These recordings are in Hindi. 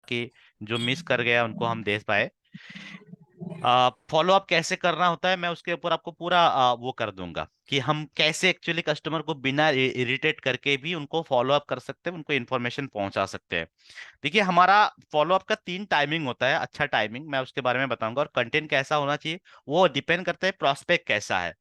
ताकि जो मिस कर गया उनको हम दे पाए। फॉलो अप कैसे करना होता है मैं उसके ऊपर आपको पूरा वो कर दूंगा कि हम कैसे एक्चुअली कस्टमर को बिना इरिटेट करके भी उनको फॉलो अप कर सकते हैं, उनको इन्फॉर्मेशन पहुंचा सकते हैं। देखिए हमारा फॉलो अप का 3 टाइमिंग होता है, अच्छा टाइमिंग मैं उसके बारे में बताऊंगा, और कंटेंट कैसा होना चाहिए वो डिपेंड करता है प्रोस्पेक्ट कैसा है,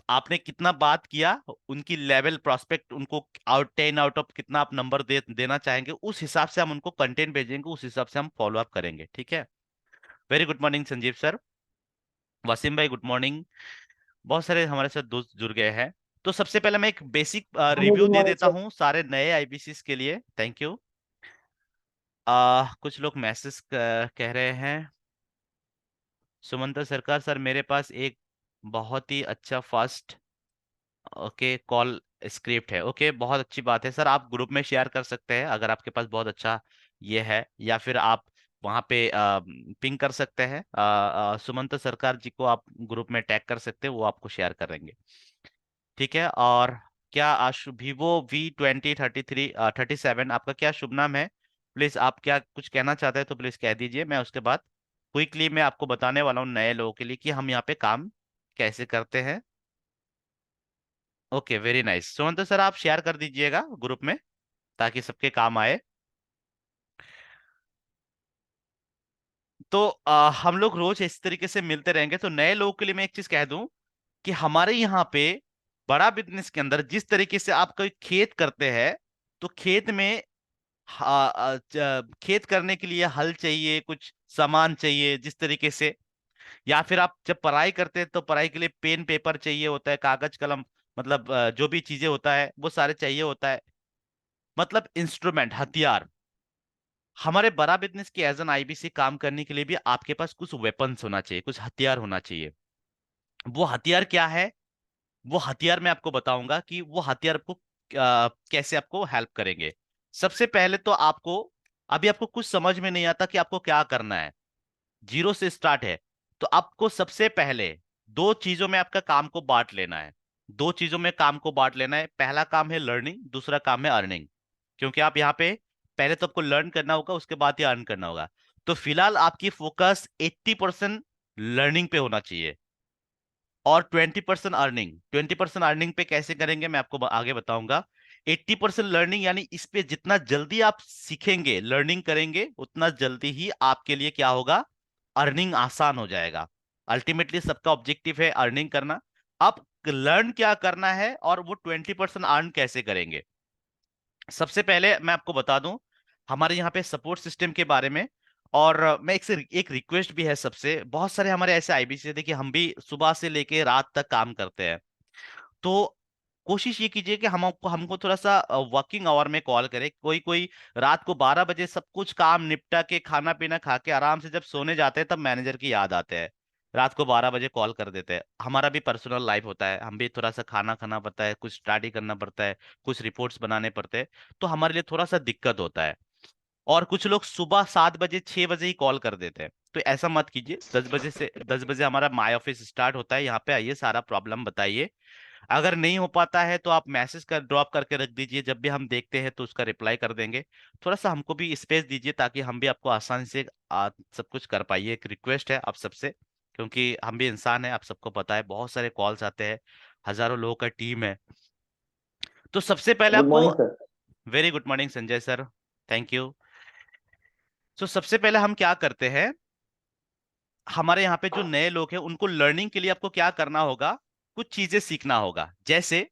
आपने कितना बात किया, उनकी लेवल प्रोस्पेक्ट उनको आउट 10 आउट ऑफ कितना आप नंबर देना चाहेंगे, उस हिसाब से हम उनको कंटेंट भेजेंगे, उस हिसाब से हम फॉलो अप करेंगे। ठीक है। Very good morning Sanjeev sir. Wasim भाई गुड मॉर्निंग। बहुत सारे हमारे साथ दोस्त जुड़ गए हैं। तो सबसे पहले मैं एक basic review good they morning देता सर। हूँ सारे नए आईबीसीस के लिए। Thank you. कुछ लोग मैसेज कह रहे हैं। सुमंत सरकार सर मेरे पास एक बहुत ही अच्छा फास्ट ओके कॉल स्क्रिप्ट है। ओके बहुत अच्छी बात है सर, आप ग्रुप में शेयर कर सकते हैं अगर आपके पास बहुत अच्छा ये है, या फिर आप वहाँ पे पिंग कर सकते हैं। सुमंत सरकार जी को आप ग्रुप में टैग कर सकते हैं, वो आपको शेयर करेंगे। ठीक है। और क्या वीवो V20 33 37 आपका क्या शुभ नाम है? प्लीज आप क्या कुछ कहना चाहते हैं तो प्लीज कह दीजिए, मैं उसके बाद क्विकली मैं आपको बताने वाला हूँ नए लोगों के लिए कि हम यहाँ पे काम कैसे करते हैं। Okay very nice Sumant sir, आप शेयर कर दीजिएगा ग्रुप में ताकि सबके काम आए। तो हम लोग रोज इस तरीके से मिलते रहेंगे। तो नए लोगों के लिए मैं एक चीज कह दूं कि हमारे यहाँ पे बड़ा बिजनेस के अंदर जिस तरीके से आप कोई खेत करते हैं, तो खेत में खेत करने के लिए हल चाहिए, कुछ सामान चाहिए जिस तरीके से, या फिर आप जब पढ़ाई करते हैं तो पढ़ाई के लिए पेन पेपर चाहिए होता है, कागज कलम, मतलब जो भी चीजें होता है वो सारे चाहिए होता है, मतलब इंस्ट्रूमेंट हथियार। हमारे बड़ा बिजनेस की एज एन आईबीसी काम करने के लिए भी आपके पास कुछ वेपन्स होना चाहिए, कुछ हथियार होना चाहिए। वो हथियार क्या है? वो हथियार मैं आपको बताऊंगा कि वो हथियार आपको कैसे आपको हेल्प करेंगे। सबसे पहले तो आपको, अभी आपको कुछ समझ में नहीं आता कि आपको क्या करना है, जीरो से स्टार्ट है, तो आपको सबसे पहले 2 चीजों में आपका काम को बांट लेना है। 2 चीजों में काम को बांट लेना है, पहला काम है लर्निंग, दूसरा काम है अर्निंग। क्योंकि आप यहाँ पे पहले तो आपको लर्न करना होगा, उसके बाद ही अर्न करना होगा। तो फिलहाल आपकी फोकस 80% लर्निंग पे होना चाहिए, और 20% अर्निंग। 20% अर्निंग पे कैसे करेंगे मैं आपको आगे बताऊंगा। 80% लर्निंग यानी इस पे जितना जल्दी आप सीखेंगे लर्निंग करेंगे उतना जल्दी ही आपके लिए क्या होगा, अर्निंग आसान हो जाएगा। अल्टीमेटली सबका ऑब्जेक्टिव है अर्निंग करना। अब लर्न क्या करना है और वो 20% अर्न कैसे करेंगे, सबसे पहले मैं आपको बता दूं हमारे यहाँ पे सपोर्ट सिस्टम के बारे में। और मैं एक रिक्वेस्ट भी है सबसे, बहुत सारे हमारे ऐसे आईबीसी देखिए हम भी सुबह से लेके रात तक काम करते हैं, तो कोशिश ये कीजिए कि हम आपको हमको थोड़ा सा वर्किंग आवर में कॉल करें। कोई कोई रात को 12 बजे सब कुछ काम निपटा के खाना पीना खा के आराम से जब सोने जाते हैं तब मैनेजर की याद आते हैं, रात को 12 बजे कॉल कर देते हैं। हमारा भी पर्सनल लाइफ होता है, हम भी थोड़ा सा खाना खाना पड़ता है, कुछ स्टडी करना पड़ता है, कुछ रिपोर्ट्स बनाने पड़ते हैं, तो हमारे लिए थोड़ा सा दिक्कत होता है। और कुछ लोग सुबह 7 बजे 6 बजे ही कॉल कर देते हैं, तो ऐसा मत कीजिए। 10 बजे से 10 बजे हमारा माई ऑफिस स्टार्ट होता है, यहाँ पे आइए सारा प्रॉब्लम बताइए। अगर नहीं हो पाता है तो आप मैसेज कर ड्रॉप करके रख दीजिए, जब भी हम देखते हैं तो उसका रिप्लाई कर देंगे। थोड़ा सा हमको भी स्पेस दीजिए ताकि हम भी आपको आसानी से सब कुछ कर पाइए, एक रिक्वेस्ट है आप सबसे, क्योंकि हम भी इंसान हैं, आप सबको पता है बहुत सारे कॉल्स आते हैं, हजारों लोगों का टीम है। तो सबसे पहले गुड आपको, morning sir. Very good morning Sanjay sir. Thank you. तो सबसे पहले हम क्या करते हैं, हमारे यहाँ पे जो नए लोग हैं उनको लर्निंग के लिए आपको क्या करना होगा, कुछ चीजें सीखना होगा। जैसे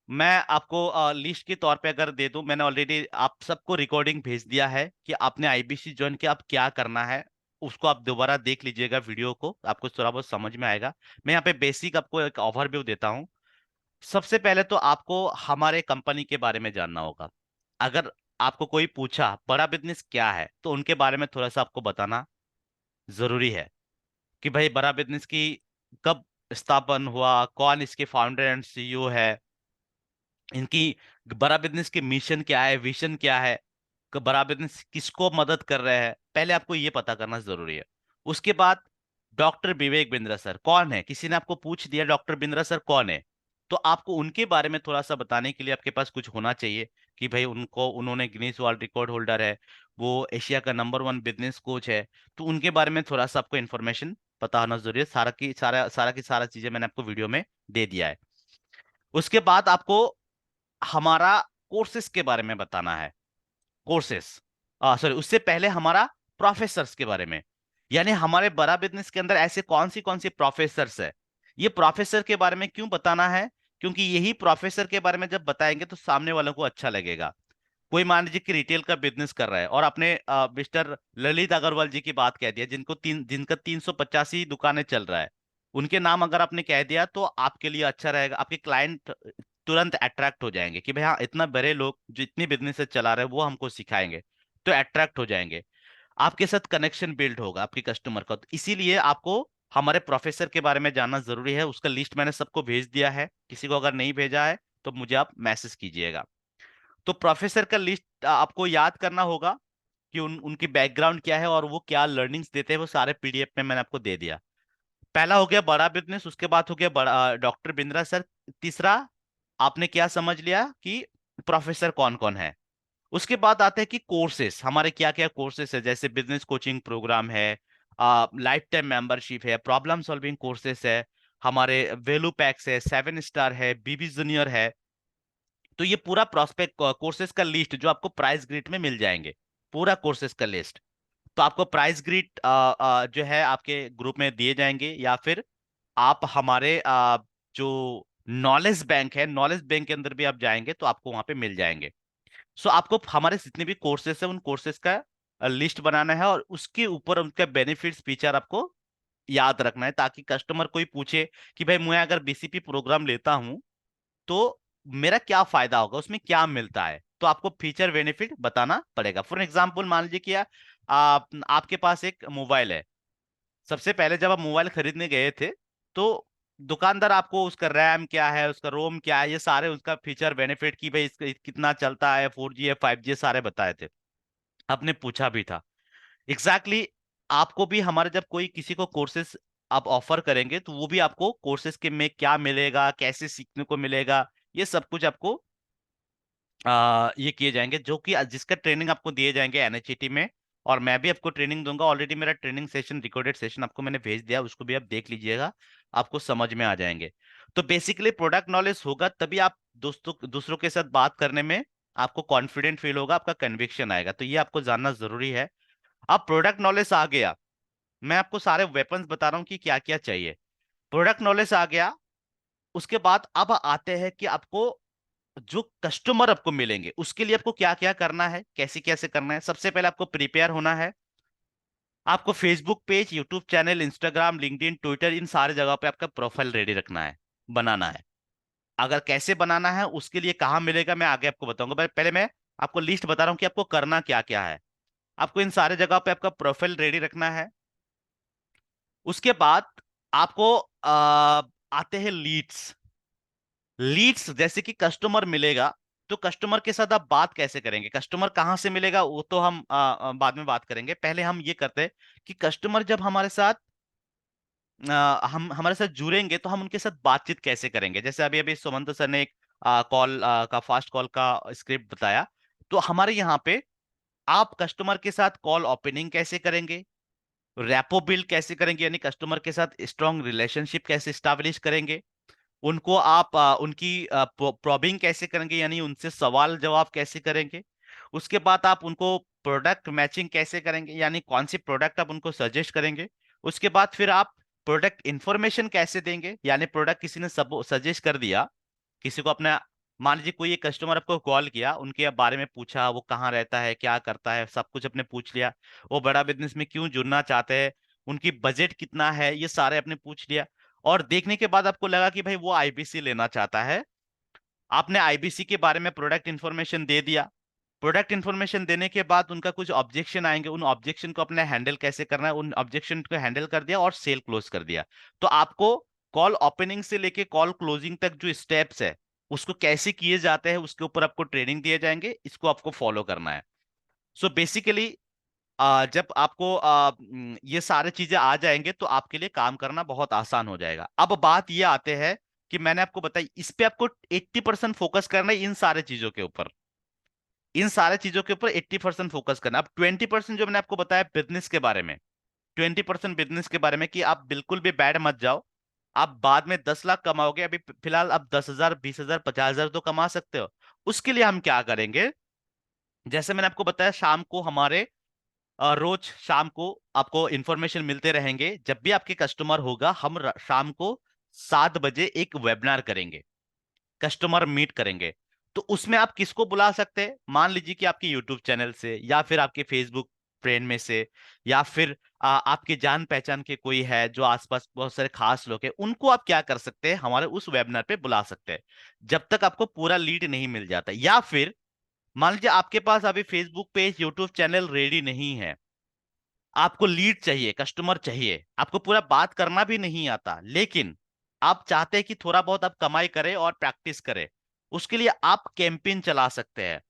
मैं आपको लिस्ट के तौर पे अगर दे दूं, मैंने ऑलरेडी आप सबको रिकॉर्डिंग भेज दिया है कि आपने आईबीसी ज्वाइन किया, अब क्या करना है उसको आप दोबारा देख लीजिएगा, वीडियो को आपको थोड़ा बहुत समझ में आएगा। मैं यहाँ पे बेसिक आपको एक ओवरव्यू देता हूँ। सबसे पहले तो आपको हमारे कंपनी के बारे में जानना होगा। अगर आपको कोई पूछा बड़ा बिजनेस क्या है तो उनके बारे में थोड़ा सा आपको बताना जरूरी है, कि भाई बड़ा बिजनेस की कब स्थापन हुआ, कौन इसके फाउंडर एंड सीईओ है, इनकी बड़ा बिजनेस के मिशन क्या है, विजन क्या है, बड़ा बिजनेस किसको मदद कर रहे हैं, पहले आपको ये पता करना जरूरी है। उसके बाद डॉक्टर विवेक बिंद्रा सर कौन है, किसी ने आपको पूछ दिया डॉक्टर बिंद्रा सर कौन है, तो आपको उनके बारे में थोड़ा सा बताने के लिए आपके पास कुछ होना चाहिए। कि भाई उनको उन्होंने गिनीज वर्ल्ड रिकॉर्ड होल्डर है, वो एशिया का नंबर 1 बिजनेस कोच है। तो उनके बारे में थोड़ा सा आपको इन्फॉर्मेशन पता होना जरूरी है। सारा की सारा चीजें मैंने आपको वीडियो में दे दिया है। उसके बाद आपको हमारा कोर्सेस के बारे में बताना है। कोर्सेस, सॉरी, उससे पहले हमारा प्रोफेसर्स के बारे में, यानी हमारे बड़ा बिजनेस के अंदर ऐसे कौन सी प्रोफेसर्स है। ये प्रोफेसर के बारे में क्यों बताना है? क्योंकि यही प्रोफेसर के बारे में जब बताएंगे तो सामने वालों को अच्छा लगेगा। कोई मान लीजिए कि रिटेल का बिजनेस कर रहा है और आपने मिस्टर ललित अग्रवाल जी की बात कह दिया, जिनका 385 दुकानें चल रहा है, उनके नाम अगर आपने कह दिया तो आपके लिए अच्छा रहेगा। आपके क्लाइंट तुरंत अट्रैक्ट हो जाएंगे कि भाई हाँ, इतना बड़े लोग जो इतनी बिजनेस चला रहे हैं वो हमको सिखाएंगे, तो अट्रैक्ट हो जाएंगे। आपके साथ कनेक्शन बिल्ड होगा आपके कस्टमर का। तो इसीलिए आपको हमारे प्रोफेसर के बारे में जानना जरूरी है। उसका लिस्ट मैंने सबको भेज दिया है, किसी को अगर नहीं भेजा है तो मुझे आप मैसेज कीजिएगा। तो प्रोफेसर का लिस्ट आपको याद करना होगा कि उनकी बैकग्राउंड क्या है और वो क्या लर्निंग्स देते हैं, वो सारे पीडीएफ में मैंने आपको दे दिया। पहला हो गया बड़ा बिजनेस, उसके बाद हो गया बड़ा डॉक्टर बिंद्रा सर। तीसरा, आपने क्या समझ लिया कि प्रोफेसर कौन कौन है। उसके बाद आते हैं कि कोर्सेस हमारे क्या क्या कोर्सेस है, जैसे बिजनेस कोचिंग प्रोग्राम है, लाइफ टाइम मेंबरशिप है, प्रॉब्लम सॉल्विंग कोर्सेस है, हमारे वैल्यू पैक्स है, 7 स्टार है, बीबी जूनियर है। तो ये पूरा प्रोस्पेक्ट कोर्सेज का लिस्ट जो आपको प्राइस ग्रिड में मिल जाएंगे, पूरा कोर्सेज का लिस्ट। तो आपको प्राइस ग्रिड जो है आपके ग्रुप में दिए जाएंगे, या फिर आप हमारे जो नॉलेज बैंक है, नॉलेज बैंक के अंदर भी आप जाएंगे तो आपको वहां पे मिल जाएंगे। सो आपको हमारे जितने भी कोर्सेज है उन कोर्सेज का लिस्ट बनाना है, और उसके ऊपर उनका बेनिफिट्स फीचर आपको याद रखना है, ताकि कस्टमर कोई पूछे कि भाई मैं अगर बीसीपी प्रोग्राम लेता हूं तो मेरा क्या फायदा होगा, उसमें क्या मिलता है, तो आपको फीचर बेनिफिट बताना पड़ेगा। फॉर एग्जांपल मान लीजिए कि आपके पास एक मोबाइल है। सबसे पहले जब आप मोबाइल खरीदने गए थे तो दुकानदार आपको उसका रैम क्या है, उसका रोम क्या है, ये सारे उसका फीचर बेनिफिट की भाई इसका कितना चलता है, 4G है 5G, सारे बताए थे। आपने पूछा भी था। एग्जैक्टली exactly, आपको भी हमारे जब कोई किसी को कोर्सेज आप ऑफर करेंगे तो वो भी आपको कोर्सेज के में क्या मिलेगा, कैसे सीखने को मिलेगा, ये सब कुछ आपको ये किए जाएंगे, जो कि जिसका ट्रेनिंग आपको दिए जाएंगे एनएचईटी में। और मैं भी आपको ट्रेनिंग दूंगा। ऑलरेडी मेरा ट्रेनिंग सेशन, रिकॉर्डेड सेशन आपको मैंने भेज दिया, उसको भी आप देख लीजिएगा, आपको समझ में आ जाएंगे। तो बेसिकली प्रोडक्ट नॉलेज होगा तभी आप दूसरों के साथ बात करने में आपको कॉन्फिडेंट फील होगा, आपका कन्विक्शन आएगा। तो ये आपको जानना जरूरी है। अब प्रोडक्ट नॉलेज आ गया, मैं आपको सारे वेपन्स बता रहा हूँ कि क्या क्या चाहिए। प्रोडक्ट नॉलेज आ गया, उसके बाद अब आते हैं कि आपको जो कस्टमर आपको मिलेंगे उसके लिए आपको क्या क्या करना है, कैसे कैसे करना है। सबसे पहले आपको प्रिपेयर होना है। आपको Facebook page, YouTube channel, Instagram, LinkedIn, Twitter, इन सारे जगह पे आपका प्रोफाइल रेडी रखना है, बनाना है। अगर कैसे बनाना है उसके लिए कहाँ मिलेगा मैं आगे आपको बताऊंगा, पर पहले मैं आपको लिस्ट बता रहा हूँ कि आपको करना क्या क्या है। आपको इन सारे जगह पे आपका प्रोफाइल रेडी रखना है। उसके बाद आपको आते हैं लीड्स। लीड्स जैसे कि कस्टमर मिलेगा, तो कस्टमर के साथ आप बात कैसे करेंगे, कस्टमर कहाँ से मिलेगा वो तो हम बाद में बात करेंगे। पहले हम ये करते हैं कि कस्टमर जब हमारे साथ हम हमारे साथ जुड़ेंगे तो हम उनके साथ बातचीत कैसे करेंगे। जैसे अभी अभी सुमंत सर ने एक कॉल का फास्ट कॉल का स्क्रिप्ट बताया, तो हमारे यहाँ पे आप कस्टमर के साथ कॉल ओपनिंग कैसे करेंगे, रैपो बिल्ड कैसे करेंगे, यानी कस्टमर के साथ स्ट्रॉन्ग रिलेशनशिप कैसे स्टैब्लिश करेंगे, उनको आप उनकी प्रॉबिंग कैसे करेंगे, यानी उनसे सवाल जवाब कैसे करेंगे। उसके बाद आप उनको प्रोडक्ट मैचिंग कैसे करेंगे, यानी कौन सी प्रोडक्ट आप उनको सजेस्ट करेंगे। उसके बाद फिर आप प्रोडक्ट इंफॉर्मेशन कैसे देंगे, यानी प्रोडक्ट किसी ने सब सजेस्ट कर दिया, किसी को अपना, मान लीजिए कोई एक कस्टमर आपको कॉल किया, उनके बारे में पूछा, वो कहाँ रहता है, क्या करता है, सब कुछ आपने पूछ लिया। वो बड़ा बिजनेस में क्यों जुड़ना चाहते हैं, उनकी बजट कितना है, ये सारे आपने पूछ लिया। और देखने के बाद आपको लगा कि भाई वो आईबीसी लेना चाहता है, आपने आईबीसी के बारे में प्रोडक्ट इंफॉर्मेशन दे दिया। प्रोडक्ट इंफॉर्मेशन देने के बाद उनका कुछ ऑब्जेक्शन आएंगे, उन ऑब्जेक्शन को अपने हैंडल कैसे करना है, उन ऑब्जेक्शन को हैंडल कर दिया और सेल क्लोज कर दिया। तो आपको कॉल ओपनिंग से लेके कॉल क्लोजिंग तक जो स्टेप्स है उसको कैसे किए जाते हैं उसके ऊपर आपको ट्रेनिंग दिए जाएंगे, इसको आपको फॉलो करना है। सो बेसिकली जब आपको ये सारे चीजें आ जाएंगे तो आपके लिए काम करना बहुत आसान हो जाएगा। अब बात ये आते हैं कि मैंने आपको बताई, इस पे आपको 80% फोकस करना है इन सारे चीजों के ऊपर। इन सारे चीजों के ऊपर 80% फोकस करना। अब 20% जो मैंने आपको बताया बिजनेस के बारे में, 20% बिजनेस के बारे में, कि आप बिल्कुल भी बैड मत जाओ। आप बाद में 10 लाख कमाओगे, अभी फिलहाल आप 10,000, 20,000, 50,000 तो कमा सकते हो। उसके लिए हम क्या करेंगे, जैसे मैंने आपको बताया, शाम को हमारे रोज शाम को आपको इंफॉर्मेशन मिलते रहेंगे। जब भी आपके कस्टमर होगा, हम शाम को 7 बजे एक वेबिनार करेंगे, कस्टमर मीट करेंगे। तो उसमें आप किसको बुला सकते हैं, मान लीजिए कि आपके यूट्यूब चैनल से, या फिर आपके फेसबुक फ्रेंड में से, या फिर आपके जान पहचान के कोई है जो आसपास बहुत सारे खास लोग हैं, उनको आप क्या कर सकते हैं, हमारे उस वेबिनार पे बुला सकते हैं, जब तक आपको पूरा लीड नहीं मिल जाता। या फिर मान लीजिए आपके पास अभी Facebook page, YouTube channel ready नहीं है, आपको लीड चाहिए, कस्टमर चाहिए, आपको पूरा बात करना भी नहीं आता, लेकिन आप चाहते हैं कि थोड़ा बहुत आप कमाई करें और प्रैक्टिस करें, उसके लिए आप कैंपेन चला सकते हैं।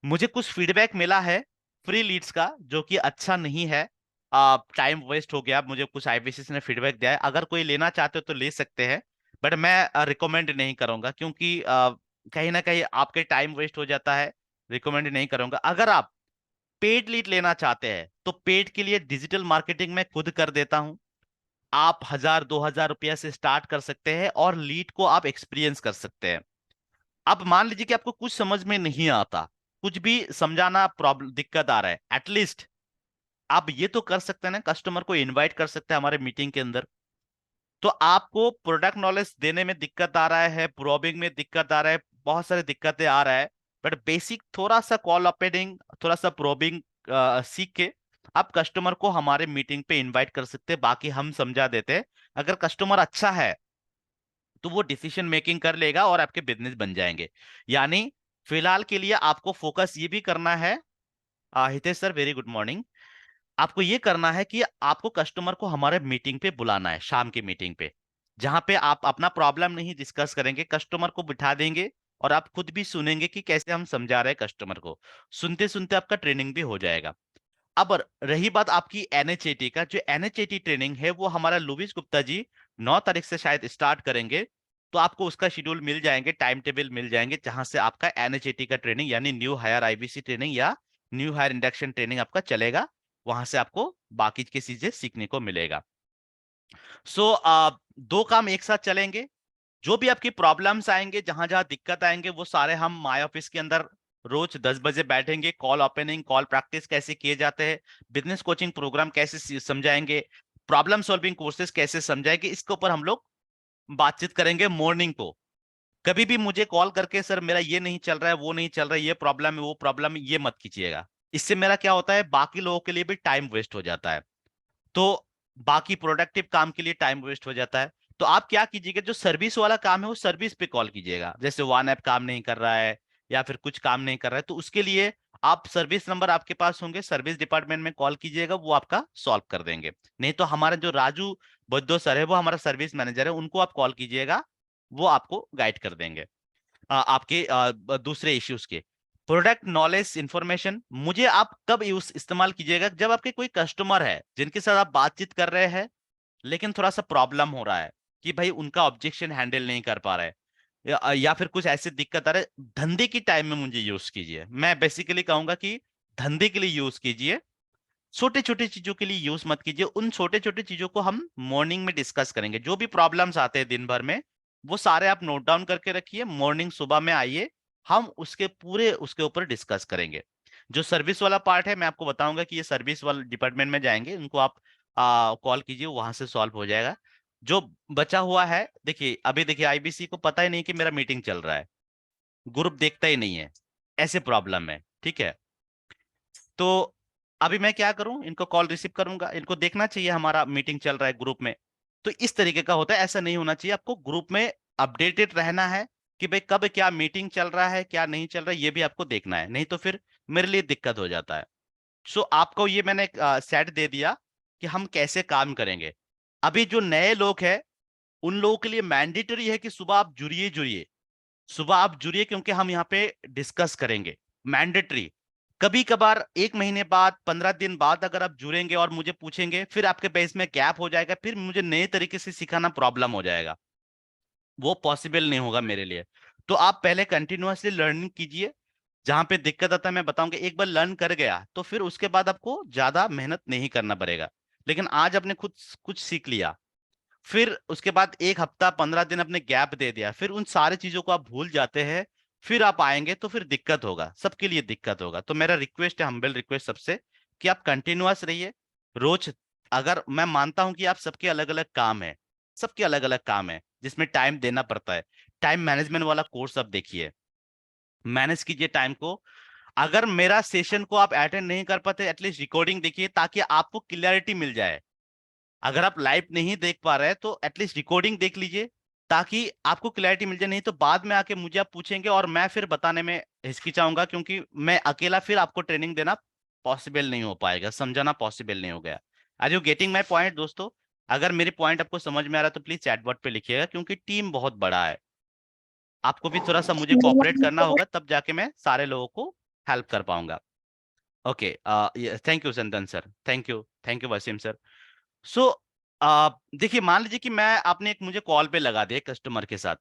मुझे कुछ फीडबैक मिला है फ्री लीड्स का, जो कि अच्छा नहीं है, टाइम वेस्ट हो गया। मुझे कुछ आईबीसीएस ने फीडबैक दिया है, अगर कोई लेना चाहते हो तो ले सकते हैं, बट मैं रिकमेंड नहीं करूंगा, क्योंकि कहीं ना कहीं आपके टाइम वेस्ट हो जाता है। रिकमेंड नहीं करूंगा। अगर आप पेड लीड लेना चाहते हैं तो पेड के लिए डिजिटल मार्केटिंग में खुद कर देता हूं। आप 1,000, 2,000 रुपया से स्टार्ट कर सकते हैं और लीड को आप एक्सपीरियंस कर सकते हैं। अब मान लीजिए कि आपको कुछ समझ में नहीं आता, कुछ भी समझाना प्रॉब्लम दिक्कत आ रहा है, एटलीस्ट आप ये तो कर सकते हैं ना, कस्टमर को इनवाइट कर सकते हैं हमारे मीटिंग के अंदर। तो आपको प्रोडक्ट नॉलेज देने में दिक्कत आ रहा है, प्रोबिंग में दिक्कत आ रहा है, बहुत सारी दिक्कतें आ रहा है, बट बेसिक थोड़ा सा कॉल ओपनिंग, थोड़ा सा प्रोबिंग सीख के आप कस्टमर को हमारे मीटिंग पे इनवाइट कर सकते हैं, बाकी हम समझा देते हैं। अगर कस्टमर अच्छा है तो वो डिसीजन मेकिंग कर लेगा और आपके बिजनेस बन जाएंगे। यानी फिलहाल के लिए आपको फोकस ये भी करना है, Hitesh sir very good morning, आपको ये करना है कि आपको कस्टमर को हमारे मीटिंग पे बुलाना है, शाम की मीटिंग पे, जहां पे आप अपना प्रॉब्लम नहीं डिस्कस करेंगे, कस्टमर को बिठा देंगे और आप खुद भी सुनेंगे कि कैसे हम समझा रहे हैं कस्टमर को। सुनते सुनते आपका ट्रेनिंग भी हो जाएगा। अब रही बात आपकी एनएचएटी का, जो एनएचएटी ट्रेनिंग है वो हमारा लुविस गुप्ता जी 9 तारीख से शायद स्टार्ट करेंगे। तो आपको उसका शेड्यूल मिल जाएंगे, टाइम टेबल मिल जाएंगे, जहां से आपका एनएचएटी का ट्रेनिंग यानी न्यू हायर आईबीसी ट्रेनिंग या न्यू हायर इंडक्शन ट्रेनिंग आपका चलेगा। वहां से आपको बाकी की चीजें सीखने को मिलेगा। सो दो काम एक साथ चलेंगे। जो भी आपकी प्रॉब्लम्स आएंगे, जहां जहां दिक्कत आएंगे, वो सारे हम माय ऑफिस के अंदर रोज 10 बजे बैठेंगे, कॉल ओपनिंग, कॉल प्रैक्टिस कैसे किए जाते हैं, बिजनेस कोचिंग प्रोग्राम कैसे समझाएंगे, प्रॉब्लम सॉल्विंग कोर्सेज कैसे समझाएंगे, इसके ऊपर हम लोग बातचीत करेंगे मॉर्निंग को। कभी भी मुझे कॉल करके सर मेरा ये नहीं चल रहा है, वो नहीं चल रहा है, ये प्रॉब्लम है, वो प्रॉब्लम है, ये मत कीजिएगा। इससे मेरा क्या होता है, बाकी लोगों के लिए भी टाइम वेस्ट हो जाता है, तो बाकी प्रोडक्टिव काम के लिए टाइम वेस्ट हो जाता है। तो आप क्या कीजिएगा, जो सर्विस वाला काम है वो सर्विस पे कॉल कीजिएगा। जैसे वन ऐप काम नहीं कर रहा है या फिर कुछ काम नहीं कर रहा है, तो उसके लिए आप सर्विस नंबर आपके पास होंगे, सर्विस डिपार्टमेंट में कॉल कीजिएगा, वो आपका सॉल्व कर देंगे। नहीं तो हमारा जो राजू बद्दो सर है, वो हमारा सर्विस मैनेजर है, उनको आप कॉल कीजिएगा, वो आपको गाइड कर देंगे आपके दूसरे इश्यूज के। प्रोडक्ट नॉलेज इंफॉर्मेशन मुझे आप कब यूज इस्तेमाल कीजिएगा, जब आपके कोई कस्टमर है जिनके साथ आप बातचीत कर रहे हैं, लेकिन थोड़ा सा प्रॉब्लम हो रहा है कि भाई उनका ऑब्जेक्शन हैंडल नहीं कर पा रहा है, या फिर कुछ ऐसे दिक्कत आ रहा है, धंधे की टाइम में मुझे यूज कीजिए। मैं बेसिकली कहूंगा कि धंधे के लिए यूज कीजिए, छोटे छोटे चीजों के लिए यूज मत कीजिए। उन छोटे छोटे चीजों को हम मॉर्निंग में डिस्कस करेंगे, जो भी प्रॉब्लम्स आते हैं दिन भर में, वो सारे आप नोट डाउन करके रखिए, मॉर्निंग सुबह में आइए, हम उसके पूरे उसके ऊपर डिस्कस करेंगे। जो सर्विस वाला पार्ट है, मैं आपको बताऊंगा कि ये सर्विस वाले डिपार्टमेंट में जाएंगे, उनको आप कॉल कीजिए, वहां से सॉल्व हो जाएगा। जो बचा हुआ है, देखिए अभी देखिए आईबीसी को पता ही नहीं कि मेरा मीटिंग चल रहा है, ग्रुप देखता ही नहीं है, ऐसे प्रॉब्लम है, ठीक है। तो अभी मैं क्या करूं, इनको कॉल रिसीव करूंगा, इनको देखना चाहिए हमारा मीटिंग चल रहा है ग्रुप में। तो इस तरीके का होता है, ऐसा नहीं होना चाहिए, आपको ग्रुप में अपडेटेड रहना है कि भाई कब क्या मीटिंग चल रहा है, क्या नहीं चल रहा है, ये भी आपको देखना है, नहीं तो फिर मेरे लिए दिक्कत हो जाता है। सो आपको ये मैंने एक सेट दे दिया कि हम कैसे काम करेंगे। अभी जो नए लोग हैं, उन लोगों के लिए मैंडेटरी है कि सुबह आप जुड़िए जुड़िए, सुबह आप जुड़िए, क्योंकि हम यहाँ पे डिस्कस करेंगे, मैंडेटरी। कभी कभार 1 महीने बाद, 15 दिन बाद अगर आप जुड़ेंगे और मुझे पूछेंगे, फिर आपके बेस में गैप हो जाएगा, फिर मुझे नए तरीके से सिखाना प्रॉब्लम हो जाएगा, वो पॉसिबल नहीं होगा मेरे लिए। तो आप पहले कंटिन्यूअसली लर्निंग कीजिए, जहां पे दिक्कत आता है मैं बताऊंगा, एक बार लर्न कर गया तो फिर उसके बाद आपको ज्यादा मेहनत नहीं करना पड़ेगा। लेकिन आज आपने खुद कुछ सीख लिया, फिर उसके बाद एक हफ्ता 15 दिन अपने गैप दे दिया, फिर उन सारी चीजों को आप भूल जाते हैं, फिर आप आएंगे तो फिर दिक्कत होगा, सबके लिए दिक्कत होगा। तो मेरा रिक्वेस्ट है, हम्बल रिक्वेस्ट सबसे, कि आप कंटिन्यूअस रहिए रोज। अगर मैं मानता हूं कि आप सबके अलग अलग काम है, सबके अलग अलग काम है जिसमें टाइम देना पड़ता है, टाइम मैनेजमेंट वाला कोर्स आप देखिए, मैनेज कीजिए टाइम को। अगर मेरा सेशन को आप अटेंड नहीं कर पाते, एटलीस्ट रिकॉर्डिंग देखिए ताकि आपको क्लियरिटी मिल जाए। अगर आप लाइव नहीं देख पा रहे हैं तो एटलीस्ट रिकॉर्डिंग देख लीजिए ताकि आपको क्लैरिटी मिल जाए। नहीं तो बाद में आके मुझे आप पूछेंगे और मैं फिर बताने में हिचकिचाऊंगा, क्योंकि मैं अकेला फिर आपको ट्रेनिंग देना पॉसिबल नहीं हो पाएगा, समझाना पॉसिबल नहीं हो गया। Are you getting my point दोस्तों? अगर मेरे पॉइंट आपको समझ में आ रहा है तो प्लीज चैटबॉट पे लिखिएगा, क्योंकि टीम बहुत बड़ा है, आपको भी थोड़ा सा मुझे कोऑपरेट करना होगा, तब जाके मैं सारे लोगों को हेल्प कर पाऊंगा। Okay, thank you Chandan sir, thank you Wasim sir. So देखिए, मान लीजिए कि मैं आपने एक मुझे कॉल पे लगा दिया कस्टमर के साथ,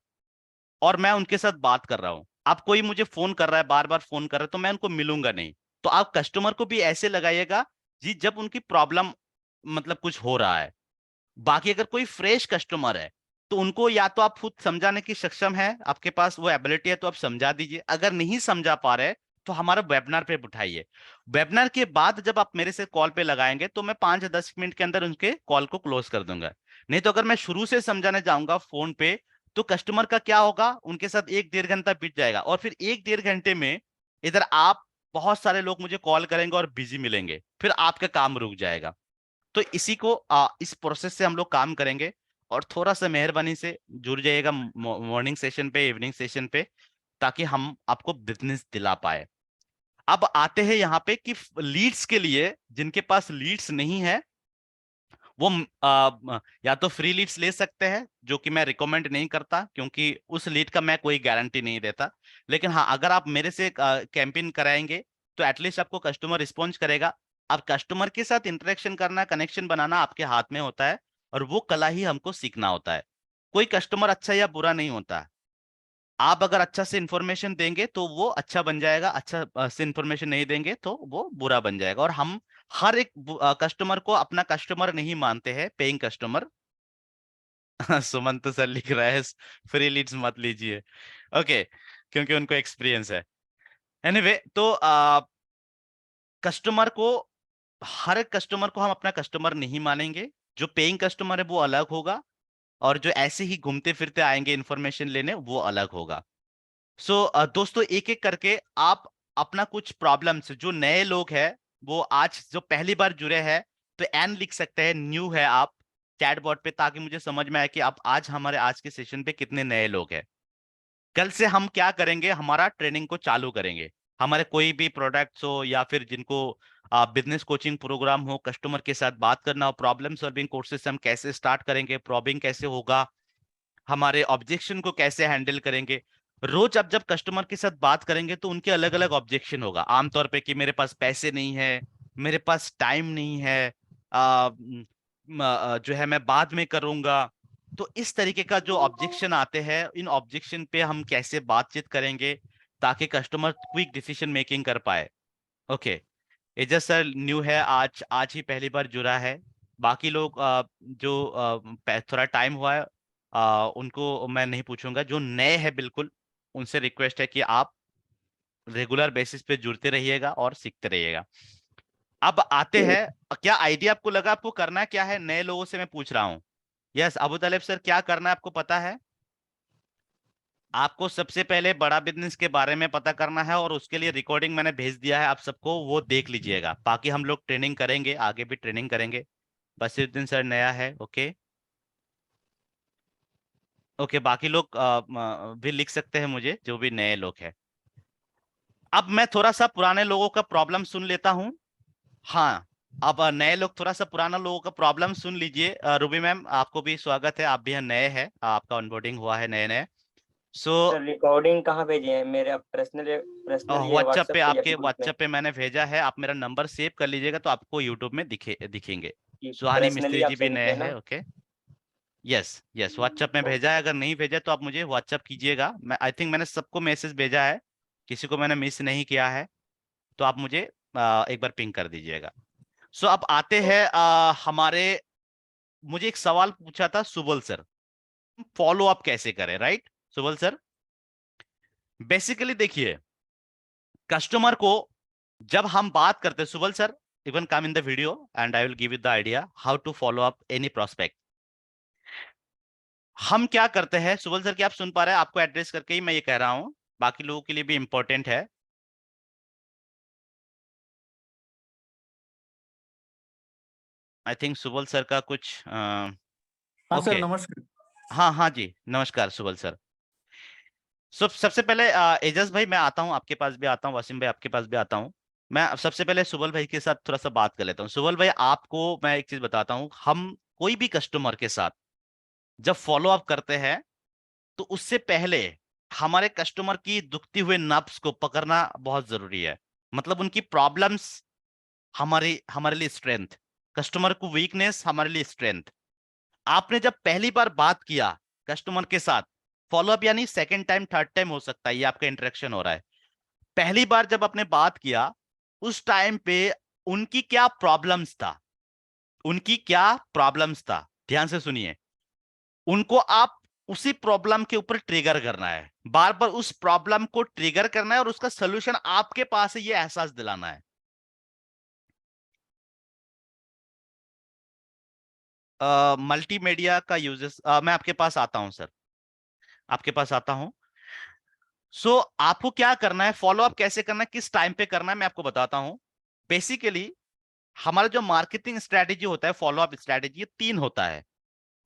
और मैं उनके साथ बात कर रहा हूँ, आप कोई मुझे फोन कर रहा है, बार बार फोन कर रहा है, तो मैं उनको मिलूंगा नहीं। तो आप कस्टमर को भी ऐसे लगाइएगा जी जब उनकी प्रॉब्लम मतलब कुछ हो रहा है। बाकी अगर कोई फ्रेश कस्टमर है तो उनको या तो आप खुद समझाने की सक्षम है, आपके पास वो एबिलिटी है तो आप समझा दीजिए, अगर नहीं समझा पा रहे तो हमारा वेबिनार पे उठाइए। वेबिनार के बाद जब आप मेरे से कॉल पे लगाएंगे तो मैं 5 या 10 मिनट के अंदर उनके कॉल को क्लोज कर दूंगा। नहीं तो अगर मैं शुरू से समझाने जाऊंगा फोन पे तो कस्टमर का क्या होगा, उनके साथ 1 डेढ़ घंटा बीत जाएगा, और फिर 1 डेढ़ घंटे में इधर आप बहुत सारे लोग मुझे कॉल करेंगे और बिजी मिलेंगे, फिर आपका काम रुक जाएगा। तो इसी को इस प्रोसेस से हम लोग काम करेंगे। और थोड़ा सा मेहरबानी से जुड़ जाइएगा मॉर्निंग सेशन पे, इवनिंग सेशन पे, ताकि हम आपको बिजनेस दिला पाए। अब आते हैं यहाँ पे कि लीड्स के लिए, जिनके पास लीड्स नहीं है वो या तो फ्री लीड्स ले सकते हैं, जो कि मैं रिकमेंड नहीं करता, क्योंकि उस लीड का मैं कोई गारंटी नहीं देता। लेकिन हाँ, अगर आप मेरे से कैंपेन कराएंगे तो एटलीस्ट आपको कस्टमर रिस्पॉन्स करेगा। अब कस्टमर के साथ इंटरेक्शन करना, कनेक्शन बनाना आपके हाथ में होता है, और वो कला ही हमको सीखना होता है। कोई कस्टमर अच्छा या बुरा नहीं होता। आप अगर अच्छा से इंफॉर्मेशन देंगे तो वो अच्छा बन जाएगा, अच्छा से इंफॉर्मेशन नहीं देंगे तो वो बुरा बन जाएगा। और हम हर एक कस्टमर को अपना कस्टमर नहीं मानते हैं, पेइंग कस्टमर। सुमंत सर लिख रहा है फ्री लीड्स मत लीजिए। ओके, क्योंकि उनको एक्सपीरियंस है। एनीवे, तो कस्टमर को, हर एक कस्टमर को हम अपना कस्टमर नहीं मानेंगे। जो पेइंग कस्टमर है वो अलग होगा, और जो ऐसे ही घूमते फिरते आएंगे इंफॉर्मेशन लेने वो अलग होगा। सो दोस्तों, एक एक करके आप अपना कुछ प्रॉब्लम्स, जो नए लोग हैं वो आज जो पहली बार जुड़े हैं, तो एन लिख सकते हैं, न्यू है आप चैट बॉट पे, ताकि मुझे समझ में आए कि आप आज हमारे आज के सेशन पे कितने नए लोग हैं। कल से हम क्या करेंगे, हमारा ट्रेनिंग को चालू करेंगे। हमारे कोई भी प्रोडक्ट्स हो या फिर जिनको बिजनेस कोचिंग प्रोग्राम हो, कस्टमर के साथ बात करना हो, प्रॉब्लम सॉल्विंग कोर्सेस हम कैसे स्टार्ट करेंगे, प्रॉबिंग कैसे होगा, हमारे ऑब्जेक्शन को कैसे हैंडल करेंगे। रोज आप जब कस्टमर के साथ बात करेंगे तो उनके अलग अलग ऑब्जेक्शन होगा, आमतौर पे कि मेरे पास पैसे नहीं है, मेरे पास टाइम नहीं है, जो है मैं बाद में करूंगा। तो इस तरीके का जो ऑब्जेक्शन आते हैं, इन ऑब्जेक्शन पे हम कैसे बातचीत करेंगे ताकि कस्टमर क्विक डिसीजन मेकिंग कर पाए। ओके, एजाज सर न्यू है, आज आज ही पहली बार जुड़ा है। बाकी लोग जो थोड़ा टाइम हुआ है, उनको मैं नहीं पूछूंगा। जो नए हैं बिल्कुल, उनसे रिक्वेस्ट है कि आप रेगुलर बेसिस पे जुड़ते रहिएगा और सीखते रहिएगा। अब आते हैं, क्या आइडिया आपको लगा, आपको करना क्या है? नए लोगों से मैं पूछ रहा हूँ। यस, अबू तलेब सर, क्या करना है आपको पता है? आपको सबसे पहले बड़ा बिजनेस के बारे में पता करना है, और उसके लिए रिकॉर्डिंग मैंने भेज दिया है आप सबको, वो देख लीजिएगा। बाकी हम लोग ट्रेनिंग करेंगे, आगे भी ट्रेनिंग करेंगे। बसीरुद्दीन सर नया है, ओके। ओके, बाकी लोग भी लिख सकते हैं मुझे, जो भी नए लोग हैं। अब मैं थोड़ा सा पुराने लोगों का प्रॉब्लम सुन लेता हूँ। हाँ, अब नए लोग थोड़ा सा पुराना लोगों का प्रॉब्लम सुन लीजिए। रूबी मैम, आपको भी स्वागत है, आप भी नए हैं, आपका ऑनबोर्डिंग हुआ है नए नए। सो सर रिकॉर्डिंग कहाँ भेजे हैं? मेरे पर्सनल ये व्हाट्सएप पे, व्हाट्सएप पे या आपके फिर ग्रुप में? व्हाट्सएप पे मैंने भेजा है, आप मेरा नंबर सेव कर लीजिएगा तो आपको यूट्यूब में दिखेंगे। कि सुहानी पर्सनली मिस्त्री जी आपसे भी नए भेजना? हैं, ओके। यस यस, व्हाट्सएप में भेजा है, अगर नहीं भेजा तो आप मुझे व्हाट्सएप कीजिएगा। मैं आई थिंक मैंने सबको मैसेज भेजा है, किसी को मैंने मिस नहीं किया है तो आप मुझे एक बार पिंग कर दीजिएगा। सो अब आते हैं हमारे, मुझे एक सवाल पूछा था सुबल सर, फॉलो अप कैसे करें, राइट सुबल सर? बेसिकली देखिए, कस्टमर को जब हम बात करते हैं, Subal sir even come in the video and I will give you the idea how to follow up any prospect. हम क्या करते हैं सुबल सर, की आप सुन पा रहे हैं? आपको एड्रेस करके ही मैं ये कह रहा हूं, बाकी लोगों के लिए भी इंपॉर्टेंट है। आई थिंक सुबल सर का कुछ हाँ सर, ओके। नमस्कार। हाँ हाँ जी, नमस्कार सुबल सर। सबसे पहले एजाज भाई मैं आता हूँ, आपके पास भी आता हूँ, वसीम भाई आपके पास भी आता हूँ। मैं अब सबसे पहले सुबल भाई के साथ थोड़ा सा बात कर लेता हूँ। सुबल भाई, आपको मैं एक चीज बताता हूँ, हम कोई भी कस्टमर के साथ जब फॉलो अप करते हैं तो उससे पहले हमारे कस्टमर की दुखती हुए नब्ज को पकड़ना बहुत जरूरी है। मतलब उनकी प्रॉब्लम्स हमारी हमारे लिए स्ट्रेंथ, कस्टमर को वीकनेस हमारे लिए स्ट्रेंथ। आपने जब पहली बार बात किया कस्टमर के साथ, फॉलोअप यानी सेकंड टाइम थर्ड टाइम हो सकता है, ये आपका इंटरेक्शन हो रहा है। पहली बार जब आपने बात किया उस टाइम पे उनकी क्या प्रॉब्लम्स था, उनकी क्या प्रॉब्लम्स था, ध्यान से सुनिए। उनको आप उसी प्रॉब्लम के ऊपर ट्रिगर करना है, बार बार उस प्रॉब्लम को ट्रिगर करना है और उसका सोल्यूशन आपके पास है, ये एहसास दिलाना है। मल्टीमीडिया का यूजेस, मैं आपके पास आता हूं सर, आपके पास आता हूं। आपको क्या करना है, फॉलो अप कैसे करना है, किस टाइम पे करना है, मैं आपको बताता हूं। बेसिकली हमारा जो मार्केटिंग स्ट्रेटेजी होता है, फॉलो अप स्ट्रेटेजी, तीन होता है।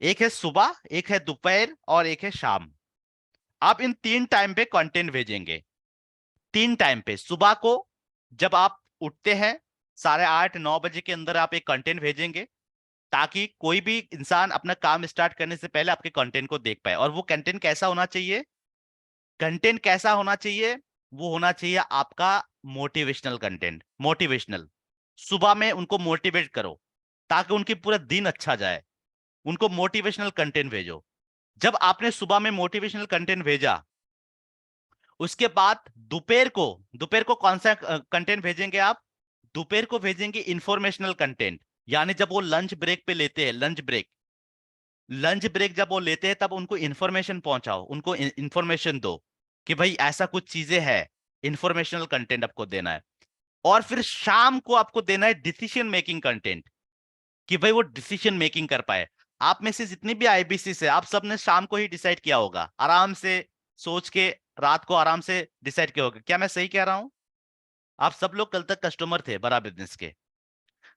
एक है सुबह, एक है दोपहर और एक है शाम। आप इन तीन टाइम पे कंटेंट भेजेंगे। तीन टाइम पे, सुबह को जब आप उठते हैं 8:30-9 बजे के अंदर आप एक कंटेंट भेजेंगे, ताकि कोई भी इंसान अपना काम स्टार्ट करने से पहले आपके कंटेंट को देख पाए। और वो कंटेंट कैसा होना चाहिए? कंटेंट कैसा होना चाहिए? वो होना चाहिए आपका मोटिवेशनल कंटेंट। मोटिवेशनल, सुबह में उनको मोटिवेट करो ताकि उनकी पूरा दिन अच्छा जाए। उनको मोटिवेशनल कंटेंट भेजो। जब आपने सुबह में मोटिवेशनल कंटेंट भेजा, उसके बाद दोपहर को कौन सा कंटेंट भेजेंगे आप? दोपहर को भेजेंगे इंफॉर्मेशनल कंटेंट। यानी जब वो लंच ब्रेक पे लेते हैं, लंच ब्रेक जब वो लेते हैं तब उनको इंफॉर्मेशन पहुंचाओ, उनको इंफॉर्मेशन दो कि भाई ऐसा कुछ चीजें है। इंफॉर्मेशनल कंटेंट आपको देना है। और फिर शाम को आपको देना है डिसीजन मेकिंग कंटेंट, कि भाई वो डिसीजन मेकिंग कर पाए। आप में से जितनी भी आईबीसी से, आप सबने शाम को ही डिसाइड किया होगा, आराम से सोच के, रात को आराम से डिसाइड किया होगा। क्या मैं सही कह रहा हूं? आप सब लोग कल तक कस्टमर थे बड़ा बिजनेस के,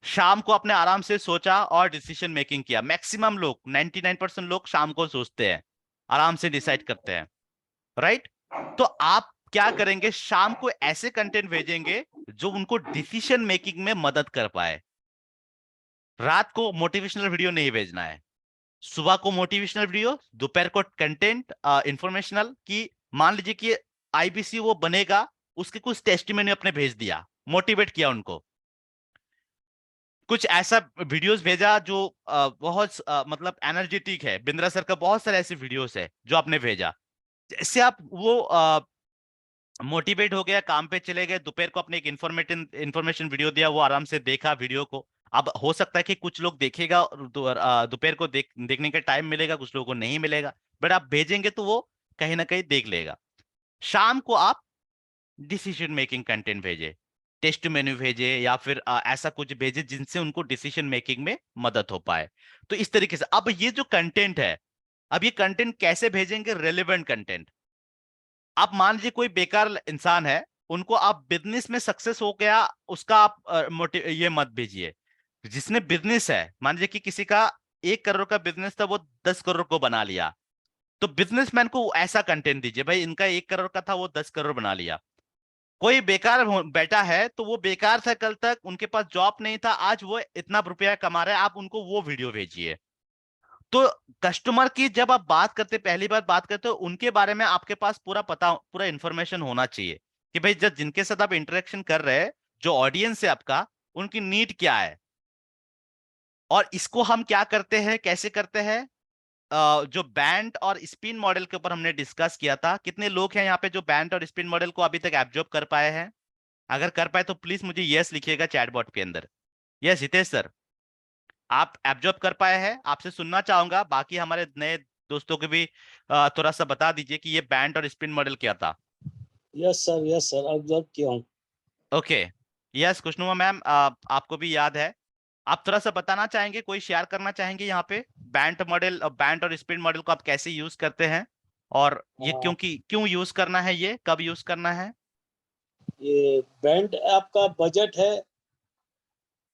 शाम को अपने आराम से सोचा और डिसीजन मेकिंग किया। मैक्सिमम लोग, 99% लोग शाम को सोचते हैं, आराम से डिसाइड करते हैं, राइट? तो आप क्या करेंगे, शाम को ऐसे कंटेंट भेजेंगे जो उनको डिसीजन मेकिंग में मदद कर पाए। रात को मोटिवेशनल वीडियो नहीं भेजना है, सुबह को मोटिवेशनल वीडियो, दोपहर को कंटेंट इंफॉर्मेशनल की। मान लीजिए कि आईबीसी वो बनेगा, उसके कुछ टेस्टिमनी अपने भेज दिया, मोटिवेट किया उनको, कुछ ऐसा वीडियोस भेजा जो बहुत मतलब एनर्जेटिक है। बिंद्रा सर का बहुत सारे ऐसे वीडियोस है जो आपने भेजा। इससे आप वो मोटिवेट हो गया, काम पे चले गए। दोपहर को अपने एक इंफॉर्मेशन वीडियो दिया, वो आराम से देखा वीडियो को। अब हो सकता है कि कुछ लोग देखेगा और दोपहर को देखने का टाइम मिलेगा, कुछ लोगों को नहीं मिलेगा, बट आप भेजेंगे तो वो कहीं ना कहीं देख लेगा। शाम को आप डिसीजन मेकिंग कंटेंट भेजे, टेस्ट मेन्यू भेजे, या फिर ऐसा कुछ भेजे जिनसे उनको डिसीजन मेकिंग में मदद हो पाए। तो इस तरीके से अब ये जो कंटेंट है, अब ये कंटेंट कैसे भेजेंगे? Relevant content. आप मान लीजिए कोई बेकार इंसान है, उनको आप बिजनेस में सक्सेस हो गया, उसका आप ये मत भेजिए। जिसने बिजनेस है, मान लीजिए कि किसी का 1 करोड़ का बिजनेस था, वो 10 करोड़ को बना लिया, तो बिजनेसमैन को ऐसा कंटेंट दीजिए, भाई इनका 1 करोड़ का था, वो 10 करोड़ बना लिया। कोई बेकार बैठा है, तो वो बेकार था कल तक, उनके पास जॉब नहीं था, आज वो इतना रुपया कमा रहा है, आप उनको वो वीडियो भेजिए। तो कस्टमर की जब आप बात करते, पहली बार बात करते हो, उनके बारे में आपके पास पूरा पता, पूरा इंफॉर्मेशन होना चाहिए कि भाई जब जिनके साथ आप इंटरेक्शन कर रहे हैं, जो ऑडियंस है आपका, उनकी नीड क्या है। और इसको हम क्या करते हैं, कैसे करते हैं? जो बैंड और स्पिन मॉडल के ऊपर हमने डिस्कस किया था, कितने लोग हैं यहाँ पे जो बैंड और स्पिन मॉडल को अभी तक एब्जॉर्ब कर पाए हैं? अगर कर पाए तो प्लीज मुझे यस लिखिएगा चैटबॉट के अंदर। यस हितेश सर, आप एब्जॉर्ब कर पाए हैं? आपसे सुनना चाहूंगा, बाकी हमारे नए दोस्तों को भी थोड़ा सा बता दीजिए कि ये बैंड और स्पिन मॉडल क्या था। यस सर ऑब्जर्व किया हूँ। ओके, यस खुशनुमा मैम, आपको भी याद है? आप थोड़ा सा बताना चाहेंगे, कोई शेयर करना चाहेंगे यहाँ पे बैंड और स्पिन मॉडल को आप कैसे यूज करते हैं, और ये क्यों यूज करना है, ये कब यूज करना है? ये बैंड आपका बजट है,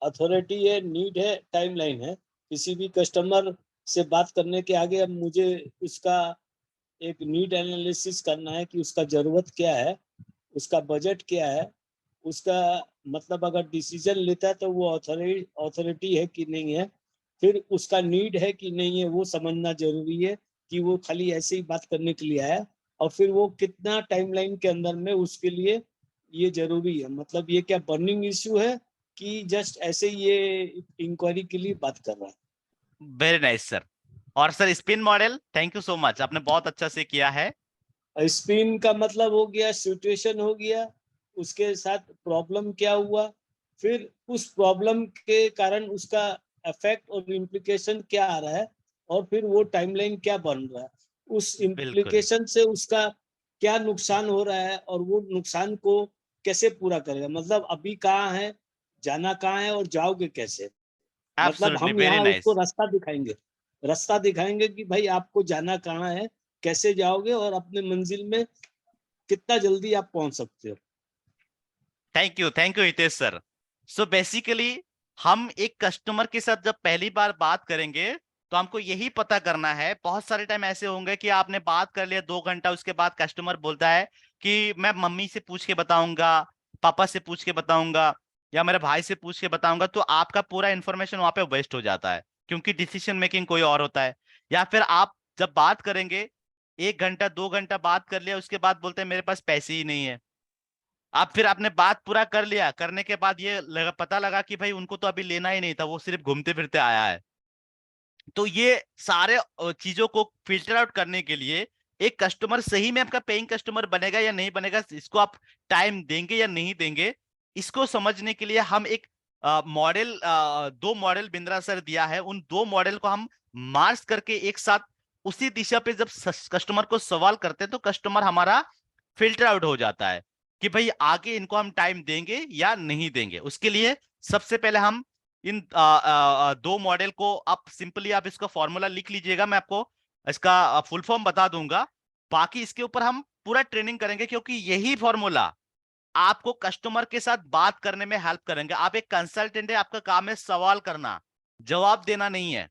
अथॉरिटी है, नीड है, टाइमलाइन है। किसी भी कस्टमर से बात करने के आगे अब मुझे उसका एक नीड एनालिसिस करना है कि उसका जरूरत क्या है, उसका बजट क्या है, उसका मतलब अगर डिसीजन लेता है तो वो अथॉरिटी है कि नहीं है, फिर उसका नीड है कि नहीं है, वो समझना जरूरी है कि वो खाली ऐसे ही बात करने के लिए आया, और फिर वो कितना टाइमलाइन के अंदर में उसके लिए ये जरूरी है। मतलब ये क्या बर्निंग इश्यू है कि जस्ट ऐसे ही ये इंक्वायरी के लिए बात कर रहा है। Very nice sir. और sir spin model, thank you so much, आपने बहुत अच्छा से किया है। स्पिन का मतलब हो गया सिचुएशन हो गया, उसके साथ प्रॉब्लम क्या हुआ, फिर उस प्रॉब्लम के कारण उसका इफेक्ट और इम्प्लीकेशन क्या आ रहा है, और फिर वो टाइमलाइन क्या बन रहा है, उस बिल्कुल इम्प्लीकेशन से उसका क्या नुकसान हो रहा है, और वो नुकसान को कैसे पूरा करेगा। मतलब अभी कहाँ है, जाना कहाँ है, और जाओगे कैसे। मतलब एब्सोल्युटली, हम वेरी यहाँ उसको नाइस। रास्ता दिखाएंगे कि भाई आपको जाना कहाँ है, कैसे जाओगे, और अपने मंजिल में कितना जल्दी आप पहुंच सकते हो। Thank you Hitesh sir. So basically हम एक कस्टमर के साथ जब पहली बार बात करेंगे तो हमको यही पता करना है। बहुत सारे टाइम ऐसे होंगे कि आपने बात कर लिया 2 घंटा, उसके बाद कस्टमर बोलता है कि मैं मम्मी से पूछ के बताऊंगा, पापा से पूछ के बताऊंगा, या मेरे भाई से पूछ के बताऊंगा, तो आपका पूरा इंफॉर्मेशन वहां पे वेस्ट हो जाता है, क्योंकि डिसीजन मेकिंग कोई और होता है। या फिर आप जब बात करेंगे 1 घंटा 2 घंटा बात कर लिया, उसके बाद बोलते हैं मेरे पास पैसे ही नहीं है। आप फिर आपने बात पूरा कर लिया, करने के बाद पता लगा कि भाई उनको तो अभी लेना ही नहीं था, वो सिर्फ घूमते फिरते आया है। तो ये सारे चीजों को फिल्टर आउट करने के लिए एक कस्टमर सही में आपका पेइंग कस्टमर बनेगा या नहीं बनेगा, इसको आप टाइम देंगे या नहीं देंगे, इसको समझने के लिए हम एक मॉडल, 2 मॉडल बिंद्रा सर दिया है, उन 2 मॉडल को हम मार्च करके एक साथ उसी दिशा पे जब कस्टमर को सवाल करते हैं तो कस्टमर हमारा फिल्टर आउट हो जाता है कि भाई आगे इनको हम टाइम देंगे या नहीं देंगे। उसके लिए सबसे पहले हम इन 2 मॉडल को, आप सिंपली आप इसका फॉर्मूला लिख लीजिएगा, मैं आपको इसका फुल फॉर्म बता दूंगा, बाकी इसके ऊपर हम पूरा ट्रेनिंग करेंगे, क्योंकि यही फॉर्मूला आपको कस्टमर के साथ बात करने में हेल्प करेंगे। आप एक कंसल्टेंट है, आपका काम है सवाल करना, जवाब देना नहीं है।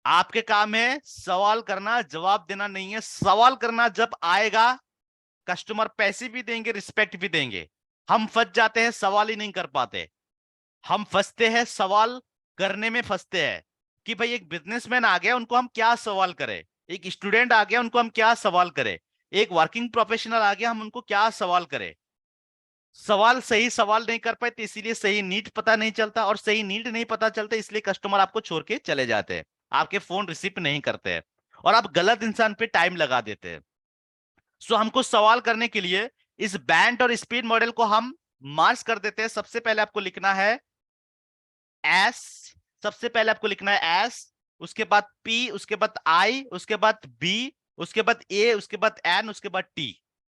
आपके काम है सवाल करना, जवाब देना नहीं है। सवाल करना जब आएगा, कस्टमर पैसे भी देंगे, रिस्पेक्ट भी देंगे। हम फंस जाते हैं, सवाल ही नहीं कर पाते। हम फंसते हैं, सवाल करने में फंसते हैं कि भाई एक बिजनेसमैन आ गया, उनको हम क्या सवाल करें, एक स्टूडेंट आ गया, उनको हम क्या सवाल करें, एक वर्किंग प्रोफेशनल आ गया, हम उनको क्या सवाल करें। सही सवाल नहीं कर पाए तो इसीलिए सही नीड पता नहीं चलता, और सही नीड नहीं पता चलता इसलिए कस्टमर आपको छोड़ के चले जाते हैं, आपके फोन रिसीव नहीं करते हैं, और आप गलत इंसान पे टाइम लगा देते हैं। सो हमको सवाल करने के लिए इस बैंड और स्पीड मॉडल को हम मार्च कर देते हैं। सबसे पहले आपको लिखना है एस, सबसे पहले आपको लिखना है एस, उसके बाद पी, उसके बाद आई, उसके बाद बी, उसके बाद ए, उसके बाद एन, उसके बाद टी।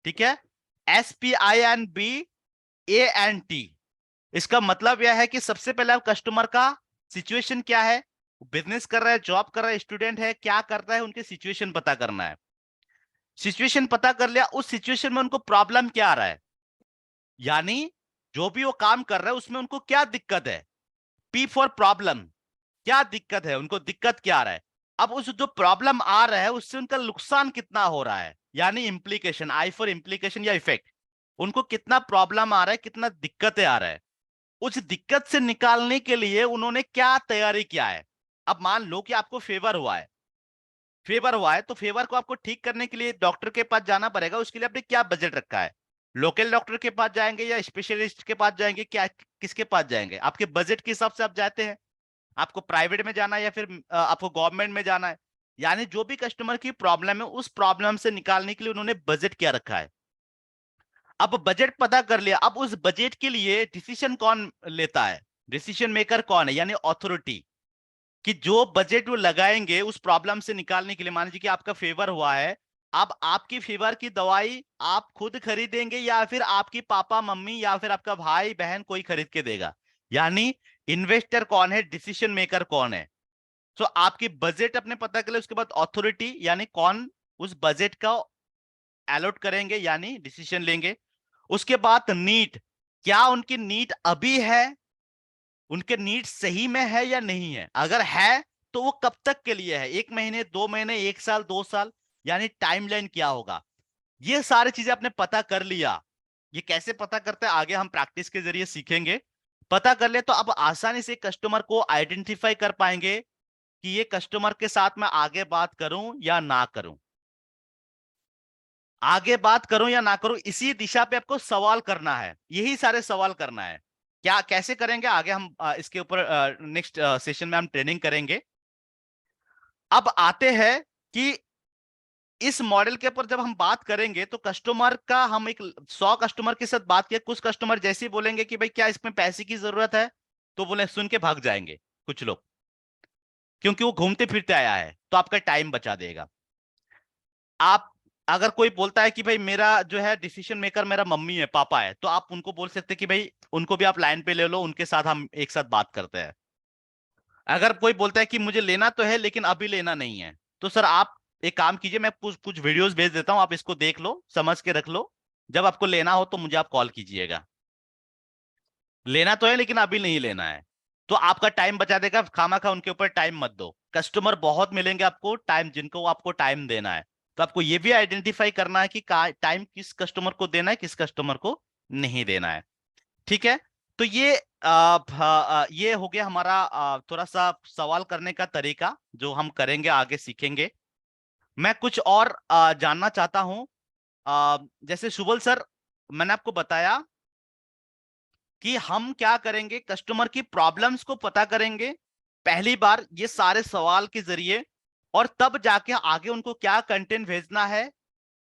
ठीक है, S P I N B A N T. इसका मतलब यह है कि सबसे पहले आप कस्टमर का सिचुएशन क्या है, बिजनेस कर रहा है, जॉब कर रहा है, स्टूडेंट है, क्या करता है, उनके सिचुएशन पता करना है। सिचुएशन पता कर लिया, उस सिचुएशन में उनको प्रॉब्लम क्या आ रहा है, यानी जो भी वो काम कर रहे हैं उसमें उनको क्या दिक्कत है। पी फॉर प्रॉब्लम, क्या दिक्कत है, उनको दिक्कत क्या आ रहा है। अब उस जो प्रॉब्लम आ रहा है उससे उनका नुकसान कितना हो रहा है, यानी इंप्लीकेशन, आई फॉर इंप्लीकेशन या इफेक्ट, उनको कितना प्रॉब्लम आ रहा है, कितना दिक्कतें आ रहा है। उस दिक्कत से निकालने के लिए उन्होंने क्या तैयारी किया है। अब मान लो कि आपको फेवर हुआ है, फेवर हुआ है तो फेवर को आपको ठीक करने के लिए डॉक्टर के पास जाना पड़ेगा। उसके लिए आपने क्या बजट रखा है, लोकल डॉक्टर के पास जाएंगे या स्पेशलिस्ट के पास जाएंगे, क्या किसके पास जाएंगे, आपके बजट के हिसाब से आप जाते हैं। आपको प्राइवेट में जाना है या फिर आपको गवर्नमेंट में जाना है। यानी जो भी कस्टमर की प्रॉब्लम है उस प्रॉब्लम से निकालने के लिए उन्होंने बजट क्या रखा है। अब बजट पता कर लिया, अब उस बजट के लिए डिसीजन कौन लेता है, डिसीजन मेकर कौन है, यानी अथॉरिटी, कि जो बजट वो लगाएंगे उस प्रॉब्लम से निकालने के लिए। मान लीजिए कि आपका फेवर हुआ है, अब आपकी फेवर की दवाई आप खुद खरीदेंगे या फिर आपकी पापा मम्मी या फिर आपका भाई बहन कोई खरीद के देगा, यानी इन्वेस्टर कौन है, डिसीजन मेकर कौन है। तो आपकी बजट अपने पता कर ले, उसके बाद अथॉरिटी यानी कौन उस बजट का अलॉट करेंगे यानी डिसीजन लेंगे। उसके बाद नीड, क्या उनकी नीड अभी है, उनके नीड सही में है या नहीं है, अगर है तो वो कब तक के लिए है, 1 महीने 2 महीने 1 साल 2 साल, यानी टाइमलाइन क्या होगा। ये सारी चीजें आपने पता कर लिया। ये कैसे पता करते हैं आगे हम प्रैक्टिस के जरिए सीखेंगे। पता कर ले तो अब आसानी से कस्टमर को आइडेंटिफाई कर पाएंगे कि ये कस्टमर के साथ मैं आगे बात करूं या ना करूं, आगे बात करूं या ना करूं, इसी दिशा पे आपको सवाल करना है, यही सारे सवाल करना है। क्या कैसे करेंगे आगे हम इसके ऊपर नेक्स्ट सेशन में हम ट्रेनिंग करेंगे। अब आते हैं कि इस मॉडल के ऊपर जब हम बात करेंगे तो कस्टमर का, हम एक 100 कस्टमर के साथ बात किया, कुछ कस्टमर जैसे ही बोलेंगे कि भाई क्या इसमें पैसे की जरूरत है, तो बोले सुन के भाग जाएंगे कुछ लोग, क्योंकि वो घूमते फिरते आया है, तो आपका टाइम बचा देगा। आप अगर कोई बोलता है कि भाई मेरा जो है डिसीजन मेकर मेरा मम्मी है पापा है, तो आप उनको बोल सकते हैं कि भाई उनको भी आप लाइन पे ले लो, उनके साथ हम एक साथ बात करते हैं। अगर कोई बोलता है कि मुझे लेना तो है लेकिन अभी लेना नहीं है, तो सर आप एक काम कीजिए, मैं कुछ कुछ वीडियोस भेज देता हूं, आप इसको देख लो, समझ के रख लो, जब आपको लेना हो तो मुझे आप कॉल कीजिएगा। लेना तो है लेकिन अभी नहीं लेना है, तो आपका टाइम बचा देगा, खामा खा उनके ऊपर टाइम मत दो। कस्टमर बहुत मिलेंगे आपको, टाइम जिनको आपको टाइम देना है, तो आपको ये भी आइडेंटिफाई करना है कि टाइम किस कस्टमर को देना है, किस कस्टमर को नहीं देना है। ठीक है, तो ये ये हो गया हमारा थोड़ा सा सवाल करने का तरीका, जो हम करेंगे आगे सीखेंगे। मैं कुछ और जानना चाहता हूं। जैसे शुभल सर, मैंने आपको बताया कि हम क्या करेंगे, कस्टमर की प्रॉब्लम्स को पता करेंगे पहली बार ये सारे सवाल के जरिए, और तब जाके आगे उनको क्या कंटेंट भेजना है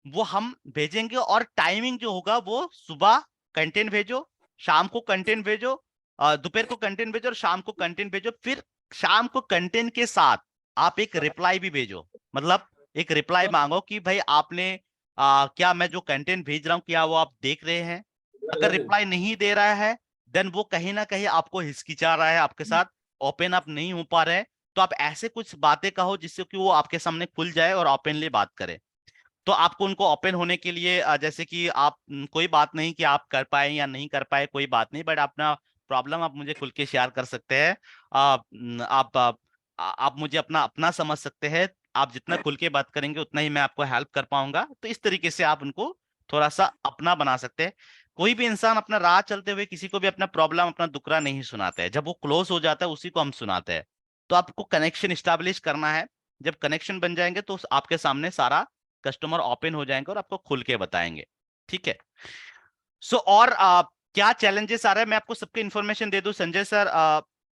वो हम भेजेंगे। और टाइमिंग जो होगा वो सुबह कंटेंट भेजो, शाम को कंटेंट भेजो, दोपहर को कंटेंट भेजो और शाम को कंटेंट भेजो। फिर शाम को कंटेंट के साथ आप एक रिप्लाई भी भेजो, मतलब एक रिप्लाई मांगो कि भाई आपने क्या मैं जो कंटेंट भेज रहा हूँ क्या वो आप देख रहे हैं। अगर रिप्लाई नहीं दे रहा है देन वो कहीं ना कहीं आपको हिचकिचा रहा है, आपके साथ ओपन अप नहीं हो पा रहे हैं। तो आप ऐसे कुछ बातें कहो जिससे कि वो आपके सामने खुल जाए और ओपनली बात करे। तो आपको उनको ओपन होने के लिए जैसे कि आप कोई बात नहीं कि आप कर पाए या नहीं कर पाए, कोई बात नहीं, बट अपना प्रॉब्लम आप मुझे खुल के शेयर कर सकते हैं। आप मुझे अपना अपना समझ सकते हैं। आप जितना खुल के बात करेंगे उतना ही मैं आपको हेल्प कर पाऊंगा। तो इस तरीके से आप उनको थोड़ा सा अपना बना सकते हैं। कोई भी इंसान अपना राह चलते हुए किसी को भी अपना प्रॉब्लम अपना दुखड़ा नहीं सुनाता है, जब वो क्लोज हो जाता है उसी को हम सुनाते हैं। तो आपको कनेक्शन स्टैब्लिश करना है। जब कनेक्शन बन जाएंगे तो आपके सामने सारा कस्टमर ओपन हो जाएंगे और आपको खुल के बताएंगे। ठीक है, सो और क्या चैलेंजेस आ रहे हैं मैं आपको सबके इंफॉर्मेशन दे दूं। संजय सर,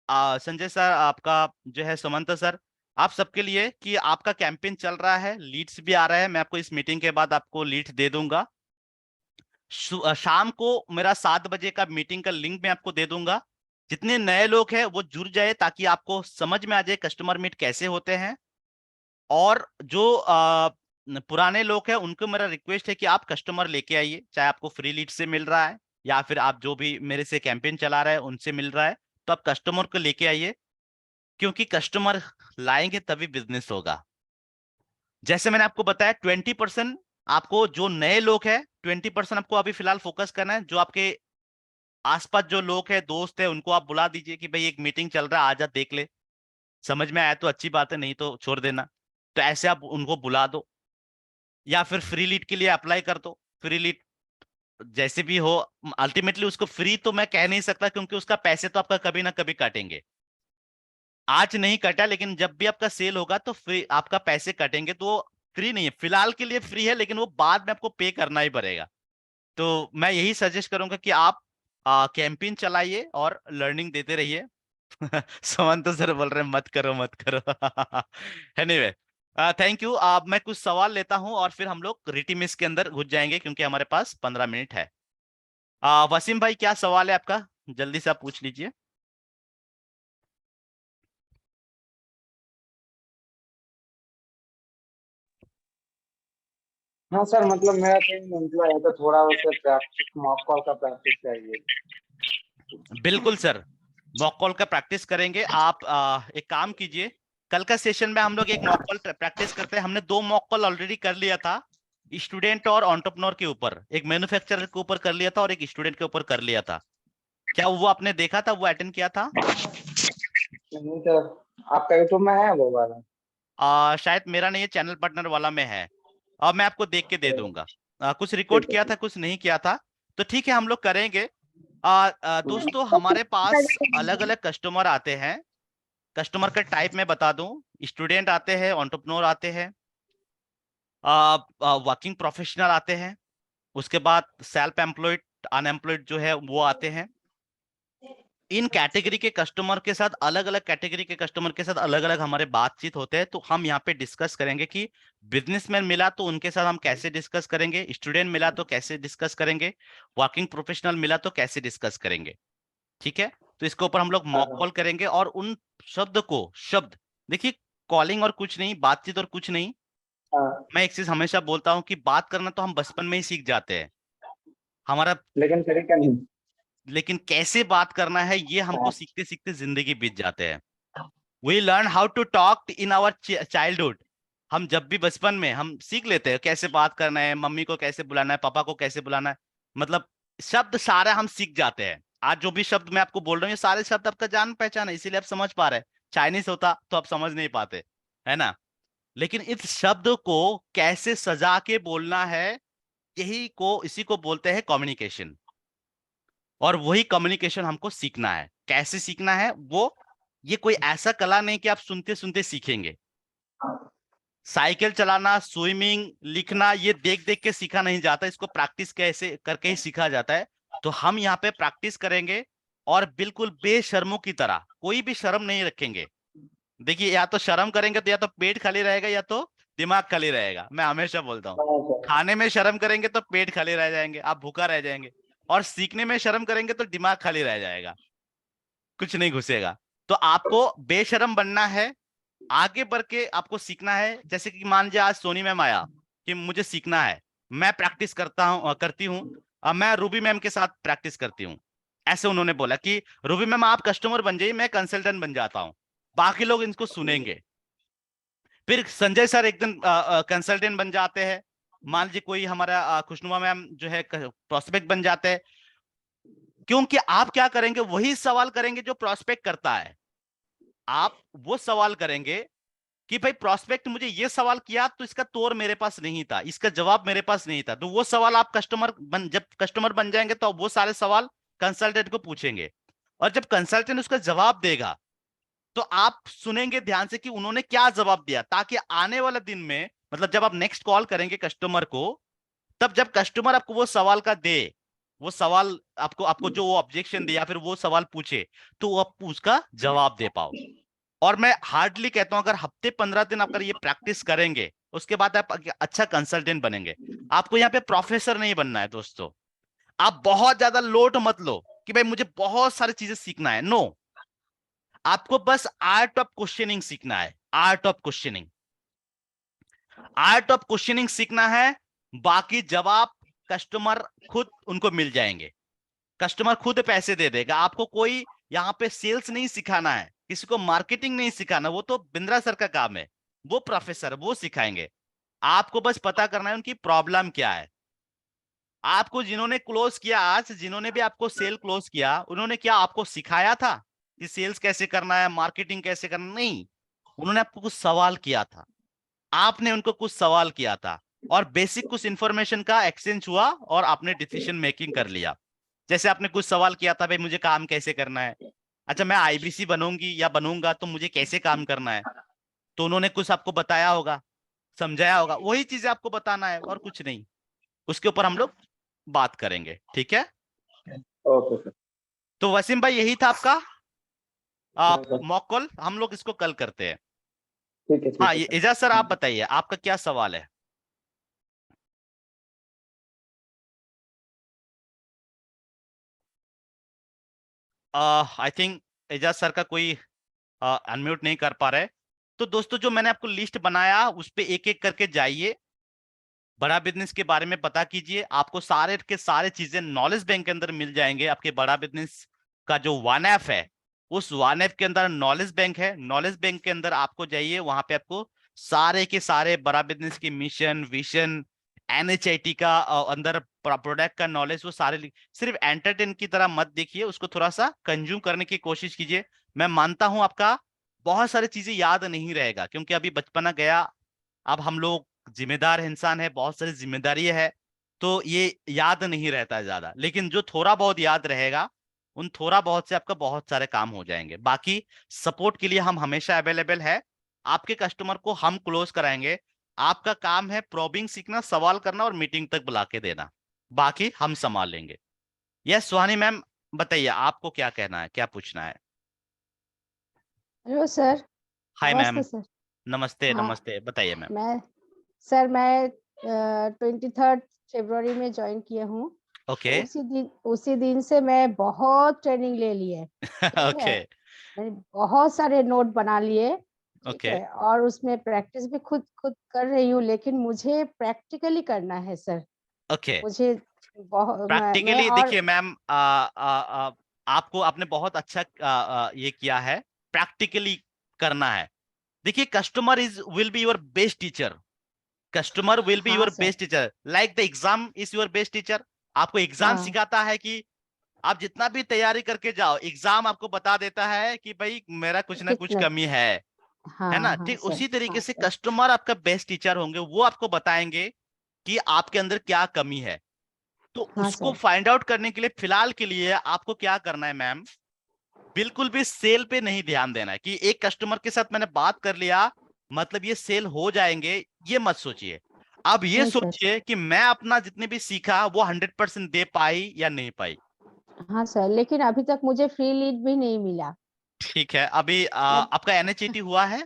संजय सर आपका जो है, सुमंत सर, आप सबके लिए कि आपका कैंपेन चल रहा है, लीड्स भी आ रहा है, मैं आपको इस मीटिंग के बाद आपको लीड दे दूंगा। शाम को मेरा 7 बजे का मीटिंग का लिंक मैं आपको दे दूंगा। जितने नए लोग हैं वो जुड़ जाए ताकि आपको समझ में आ जाए कस्टमर मीट कैसे होते हैं। और जो पुराने लोग हैं उनको मेरा रिक्वेस्ट है कि आप कस्टमर लेके आइए, चाहे आपको फ्री लीड से मिल रहा है या फिर आप जो भी मेरे से कैंपेन चला रहे हैं उनसे मिल रहा है, तो आप कस्टमर को लेके आइए, क्योंकि कस्टमर लाएंगे तभी बिजनेस होगा। जैसे मैंने आपको बताया 20% आपको, जो नए लोग हैं 20% आपको अभी फिलहाल फोकस करना है। जो आपके आसपास जो लोग हैं दोस्त है उनको आप बुला दीजिए कि भाई एक मीटिंग चल रहा है, आजा देख ले, समझ में आया तो अच्छी बात है, नहीं तो छोड़ देना। तो ऐसे आप उनको बुला दो, या फिर फ्री लीड के लिए अप्लाई कर दो। फ्री लीड जैसे भी हो, अल्टीमेटली उसको फ्री तो मैं कह नहीं सकता, क्योंकि उसका पैसे तो आपका कभी ना कभी काटेंगे। आज नहीं कटा लेकिन जब भी आपका सेल होगा तो फ्री आपका पैसे कटेंगे, तो वो फ्री नहीं है, फिलहाल के लिए फ्री है लेकिन वो बाद में आपको पे करना ही पड़ेगा। तो मैं यही सजेस्ट करूंगा कि आप कैंपेन चलाइए और लर्निंग देते रहिए। समन तो सर बोल रहे हैं मत करो मत करो। Anyway, thank you. अब मैं कुछ सवाल लेता हूं और फिर हम लोग रिटिमिस के अंदर घुस जाएंगे, क्योंकि हमारे पास 15 मिनट है। वसीम भाई, क्या सवाल है आपका? जल्दी से आप पूछ लीजिए। हाँ सर, मतलब मेरा कहीं एम्प्लॉय है तो थोड़ा उसे प्रैक्टिस, मॉक कॉल का प्रैक्टिस चाहिए। बिल्कुल सर, मॉक कॉल का प्रैक्टिस करेंगे। आप एक काम कीजिए, कल का सेशन में हम लोग एक मॉक कॉल प्रैक्टिस करते हैं। हमने 2 मॉक कॉल ऑलरेडी कर लिया था, स्टूडेंट और एंटरप्रेन्योर के ऊपर। एक मैन्युफैक्चरर के ऊपर कर लिया था और एक स्टूडेंट के ऊपर कर लिया था। क्या वो आपने देखा था, वो अटेंड किया था? नहीं सर, आपका यूट्यूब में है वो वाला? शायद मेरा नहीं है, चैनल पार्टनर वाला में है। और मैं आपको देख के दे दूंगा। कुछ रिकॉर्ड ठीक है किया था, ठीक कुछ नहीं किया था। तो ठीक है, हम लोग करेंगे। दोस्तों, हमारे पास अलग अलग कस्टमर आते हैं। कस्टमर का टाइप मैं बता दूं, स्टूडेंट आते हैं, एंटरप्रेन्योर आते हैं, वर्किंग प्रोफेशनल आते हैं, उसके बाद सेल्फ एम्प्लॉयड, अनएम्प्लॉयड जो है वो आते हैं। इन कैटेगरी के कस्टमर के साथ, अलग अलग कैटेगरी के कस्टमर के साथ अलग अलग हमारे बातचीत होते हैं। तो हम यहाँ पे डिस्कस करेंगे कि बिजनेसमैन मिला तो उनके साथ हम कैसे डिस्कस करेंगे, स्टूडेंट मिला तो कैसे डिस्कस करेंगे, वर्किंग प्रोफेशनल मिला तो कैसे डिस्कस करेंगे। ठीक है, तो इसके ऊपर हम लोग हाँ मॉक हाँ। कॉल करेंगे। और उन शब्द देखिए, कॉलिंग और कुछ नहीं, बातचीत और कुछ नहीं। हाँ, मैं एक चीज हमेशा बोलता हूँ कि बात करना तो हम बचपन में ही सीख जाते हैं हमारा, लेकिन तरीका नहीं। लेकिन कैसे बात करना है ये हमको हाँ, सीखते सीखते जिंदगी बीत जाते हैं। We learn how to talk in our childhood. हम जब भी बचपन में हम सीख लेते हैं कैसे बात करना है, मम्मी को कैसे बुलाना है, पापा को कैसे बुलाना है। मतलब शब्द सारे हम सीख जाते हैं। आज जो भी शब्द मैं आपको बोल रहा हूँ, ये सारे शब्द आपका जान पहचान है, इसीलिए आप समझ पा रहे हैं। चाइनीज होता तो आप समझ नहीं पाते, है ना? लेकिन इस शब्द को कैसे सजा के बोलना है, इसी को बोलते हैं कम्युनिकेशन। और वही कम्युनिकेशन हमको सीखना है। कैसे सीखना है वो, ये कोई ऐसा कला नहीं कि आप सुनते सुनते सीखेंगे। साइकिल चलाना, स्विमिंग, लिखना, ये देख देख के सीखा नहीं जाता, इसको प्रैक्टिस कैसे करके ही सीखा जाता है। तो हम यहाँ पे प्रैक्टिस करेंगे और बिल्कुल बेशर्मों की तरह, कोई भी शर्म नहीं रखेंगे। देखिए, या तो शर्म करेंगे तो या तो पेट खाली रहेगा या तो दिमाग खाली रहेगा। मैं हमेशा बोलता हूँ, हाँ सर। खाने में शर्म करेंगे तो पेट खाली रह जाएंगे, आप भूखा रह जाएंगे। और सीखने में शर्म करेंगे तो दिमाग खाली रह जाएगा, कुछ नहीं घुसेगा। तो आपको बेशरम बनना है, आगे बढ़ के आपको सीखना है। जैसे कि मान लीजिए आज सोनी मैम आया कि मुझे सीखना है, मैं प्रैक्टिस करती हूँ। अब मैं रूबी मैम के साथ प्रैक्टिस करती हूँ। ऐसे उन्होंने बोला कि रूबी मैम आप कस्टमर बन जाइए, मैं कंसल्टेंट बन जाता हूँ। बाकी लोग इनको सुनेंगे। फिर संजय सर एक दिन कंसल्टेंट बन जाते हैं। मान लीजिए कोई हमारा खुशनुमा मैम जो है प्रोस्पेक्ट बन जाते हैं। क्योंकि आप क्या करेंगे, वही सवाल करेंगे जो प्रोस्पेक्ट करता है। आप वो सवाल करेंगे कि भाई प्रोस्पेक्ट मुझे ये सवाल किया तो इसका तौर मेरे पास नहीं था, इसका जवाब मेरे पास नहीं था। तो वो सवाल आप जब कस्टमर बन जाएंगे तो वो सारे सवाल कंसल्टेंट को पूछेंगे। और जब कंसल्टेंट उसका जवाब देगा तो आप सुनेंगे ध्यान से कि उन्होंने क्या जवाब दिया, ताकि आने वाले दिन में, मतलब जब आप नेक्स्ट कॉल करेंगे कस्टमर को, तब जब कस्टमर आपको वो सवाल का दे, वो सवाल आपको आपको जो वो ऑब्जेक्शन दे या फिर वो सवाल पूछे, तो आप उसका जवाब दे पाओ। और मैं हार्डली कहता हूं, अगर हफ्ते 15 दिन अगर ये प्रैक्टिस करेंगे, उसके बाद आप अच्छा कंसल्टेंट बनेंगे। आपको यहाँ पे प्रोफेसर नहीं बनना है दोस्तों। आप बहुत ज्यादा लोड मत लो कि भाई मुझे बहुत सारी चीजें सीखना है। नो, आपको बस आर्ट ऑफ क्वेश्चनिंग सीखना है। आर्ट ऑफ क्वेश्चनिंग सीखना है। बाकी जवाब कस्टमर खुद उनको मिल जाएंगे। कस्टमर खुद पैसे दे देगा आपको। कोई यहाँ पे सेल्स नहीं सिखाना है, किसी को मार्केटिंग नहीं सिखाना, वो तो बिंद्रा सर का काम है। वो प्रोफेसर, वो सिखाएंगे। आपको बस पता करना है उनकी प्रॉब्लम क्या है। आपको जिन्होंने क्लोज किया, आज जिन्होंने भी आपको सेल क्लोज किया, उन्होंने क्या आपको सिखाया था कि सेल्स कैसे करना है, मार्केटिंग कैसे करना? नहीं, उन्होंने आपको कुछ सवाल किया था, आपने उनको कुछ सवाल किया था, और बेसिक कुछ इंफॉर्मेशन का एक्सचेंज हुआ और आपने डिसीजन मेकिंग कर लिया। जैसे आपने कुछ सवाल किया था, भाई मुझे काम कैसे करना है, अच्छा मैं आईबीसी बनूंगी या बनूंगा तो मुझे कैसे काम करना है। तो उन्होंने कुछ आपको बताया होगा, समझाया होगा, वही चीजें आपको बताना है और कुछ नहीं। उसके ऊपर हम लोग बात करेंगे, ठीक है? Okay sir. तो वसीम भाई, यही था आपका हाँ सर। Mock call. हम लोग इसको कल करते हैं। ठीक हाँ, है ये सर। एजाज सर आप बताइए, आपका क्या सवाल है? आई थिंक एजाज सर का कोई अनम्यूट नहीं कर पा रहे। तो दोस्तों, जो मैंने आपको लिस्ट बनाया उस पे एक एक करके जाइए, बड़ा बिजनेस के बारे में पता कीजिए। आपको सारे के सारे चीजें नॉलेज बैंक के अंदर मिल जाएंगे। आपके बड़ा बिजनेस का जो वन ऐप है, उस वन ऐप के अंदर नॉलेज बैंक है। नॉलेज बैंक के अंदर आपको जाइए, वहां पे आपको सारे के सारे बड़ा बिजनेस की मिशन, विजन, एनएचआईटी का अंदर प्रोडक्ट का नॉलेज, वो सारे सिर्फ एंटरटेन की तरह मत देखिए, उसको थोड़ा सा कंज्यूम करने की कोशिश कीजिए। मैं मानता हूं आपका बहुत सारी चीजें याद नहीं रहेगा, क्योंकि अभी बचपना गया, अब हम लोग जिम्मेदार इंसान है, बहुत सारी जिम्मेदारी है, तो ये याद नहीं रहता है ज्यादा। लेकिन जो थोड़ा बहुत याद रहेगा, उन थोड़ा बहुत से आपका बहुत सारे काम हो जाएंगे। बाकी सपोर्ट के लिए हम हमेशा अवेलेबल है। आपके कस्टमर को हम क्लोज कराएंगे। आपका काम है प्रॉबिंग सीखना, सवाल करना और मीटिंग तक बुला के देना, बाकी हम संभाल लेंगे। यस सुहानी मैम, बताइए आपको क्या कहना है, क्या पूछना है? Hello sir. Hi ma'am. नमस्ते सर। नमस्ते हाँ, नमस्ते, बताइए मैम। मैं 23 फरवरी में ज्वाइन किया हूँ। ओके। उसी दिन से मैं बहुत ट्रेनिंग ले लिए। ठीक है, ओके। मैंने बहुत सारे नोट बना लिए। ठीक ओके। है, और उसमें प्रैक्टिस भी खुद खुद कर रही हूँ, लेकिन मुझे प्रैक्टिकली करना है सर। ओके। मुझे बहुत मैं प्रैक्टिकली और देखिए मैम, आपको आपने बहुत अच्छा ये किया है। प्रैक्टिकली करना है। देखिए, customer is will be your best teacher. Customer will be हाँ your sir. Best teacher, like the exam is your best teacher. आपको एग्जाम हाँ, सिखाता है कि आप जितना भी तैयारी करके जाओ, एग्जाम आपको बता देता है कि भाई मेरा कुछ ना कुछ कितना। कमी है ना? हाँ हाँ ठीक सर। उसी तरीके हाँ से सर। कस्टमर आपका बेस्ट टीचर होंगे, वो आपको बताएंगे कि आपके अंदर क्या कमी है। तो हाँ उसको सर। फाइंड आउट करने के लिए फिलहाल के लिए आपको क्या करना है मैम, बिल्कुल भी सेल पे नहीं ध्यान देना है कि एक कस्टमर के साथ मैंने बात कर लिया मतलब ये सेल हो जाएंगे, ये मत सोचिए। अब ये नहीं सर। सोचिए कि मैं अपना जितने भी सीखा वो 100% दे पाई या नहीं पाई। हाँ सर, लेकिन अभी तक मुझे फ्री लीड भी नहीं मिला। ठीक है, अभी अब आपका एनएचएटी हुआ है?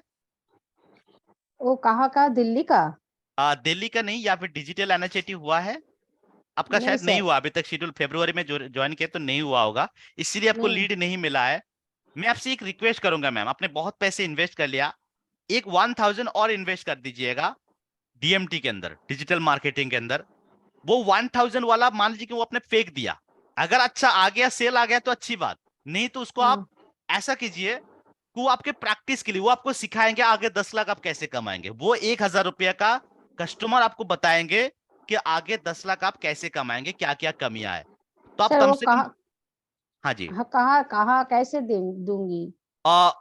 वो कहाँ का, दिल्ली का? दिल्ली का नहीं, या फिर डिजिटल एनएचएटी हुआ है? आपका नहीं शायद नहीं सर। हुआ अभी तक, शेड्यूल फरवरी में जो ज्वाइन किया तो नहीं हुआ होगा, इसीलिए आपको नहीं। लीड नहीं मिला है। मैं आपसे एक रिक्वेस्ट करूंगा मैम, आपने बहुत पैसे इन्वेस्ट कर लिया, एक 1000 और इन्वेस्ट कर दीजिएगा डीएमटी के अंदर, डिजिटल मार्केटिंग के अंदर। वो 1000 वाला मान लीजिए कि वो आपने फेंक दिया, अगर अच्छा आ गया, सेल आ गया तो अच्छी बात, नहीं तो उसको आप हाँ। ऐसा कीजिए कि वो आपके प्रैक्टिस के लिए, वो आपको सिखाएंगे आगे 10 लाख आप कैसे कमाएंगे। वो 1000 रुपया का कस्टमर आपको बताएंगे कि आगे 10 लाख आप कैसे कमाएंगे, क्या क्या कमियां है। तो आप सर कम वो से कम। कहाँ, हाँ जी। कहाँ कहाँ कैसे दूंगी?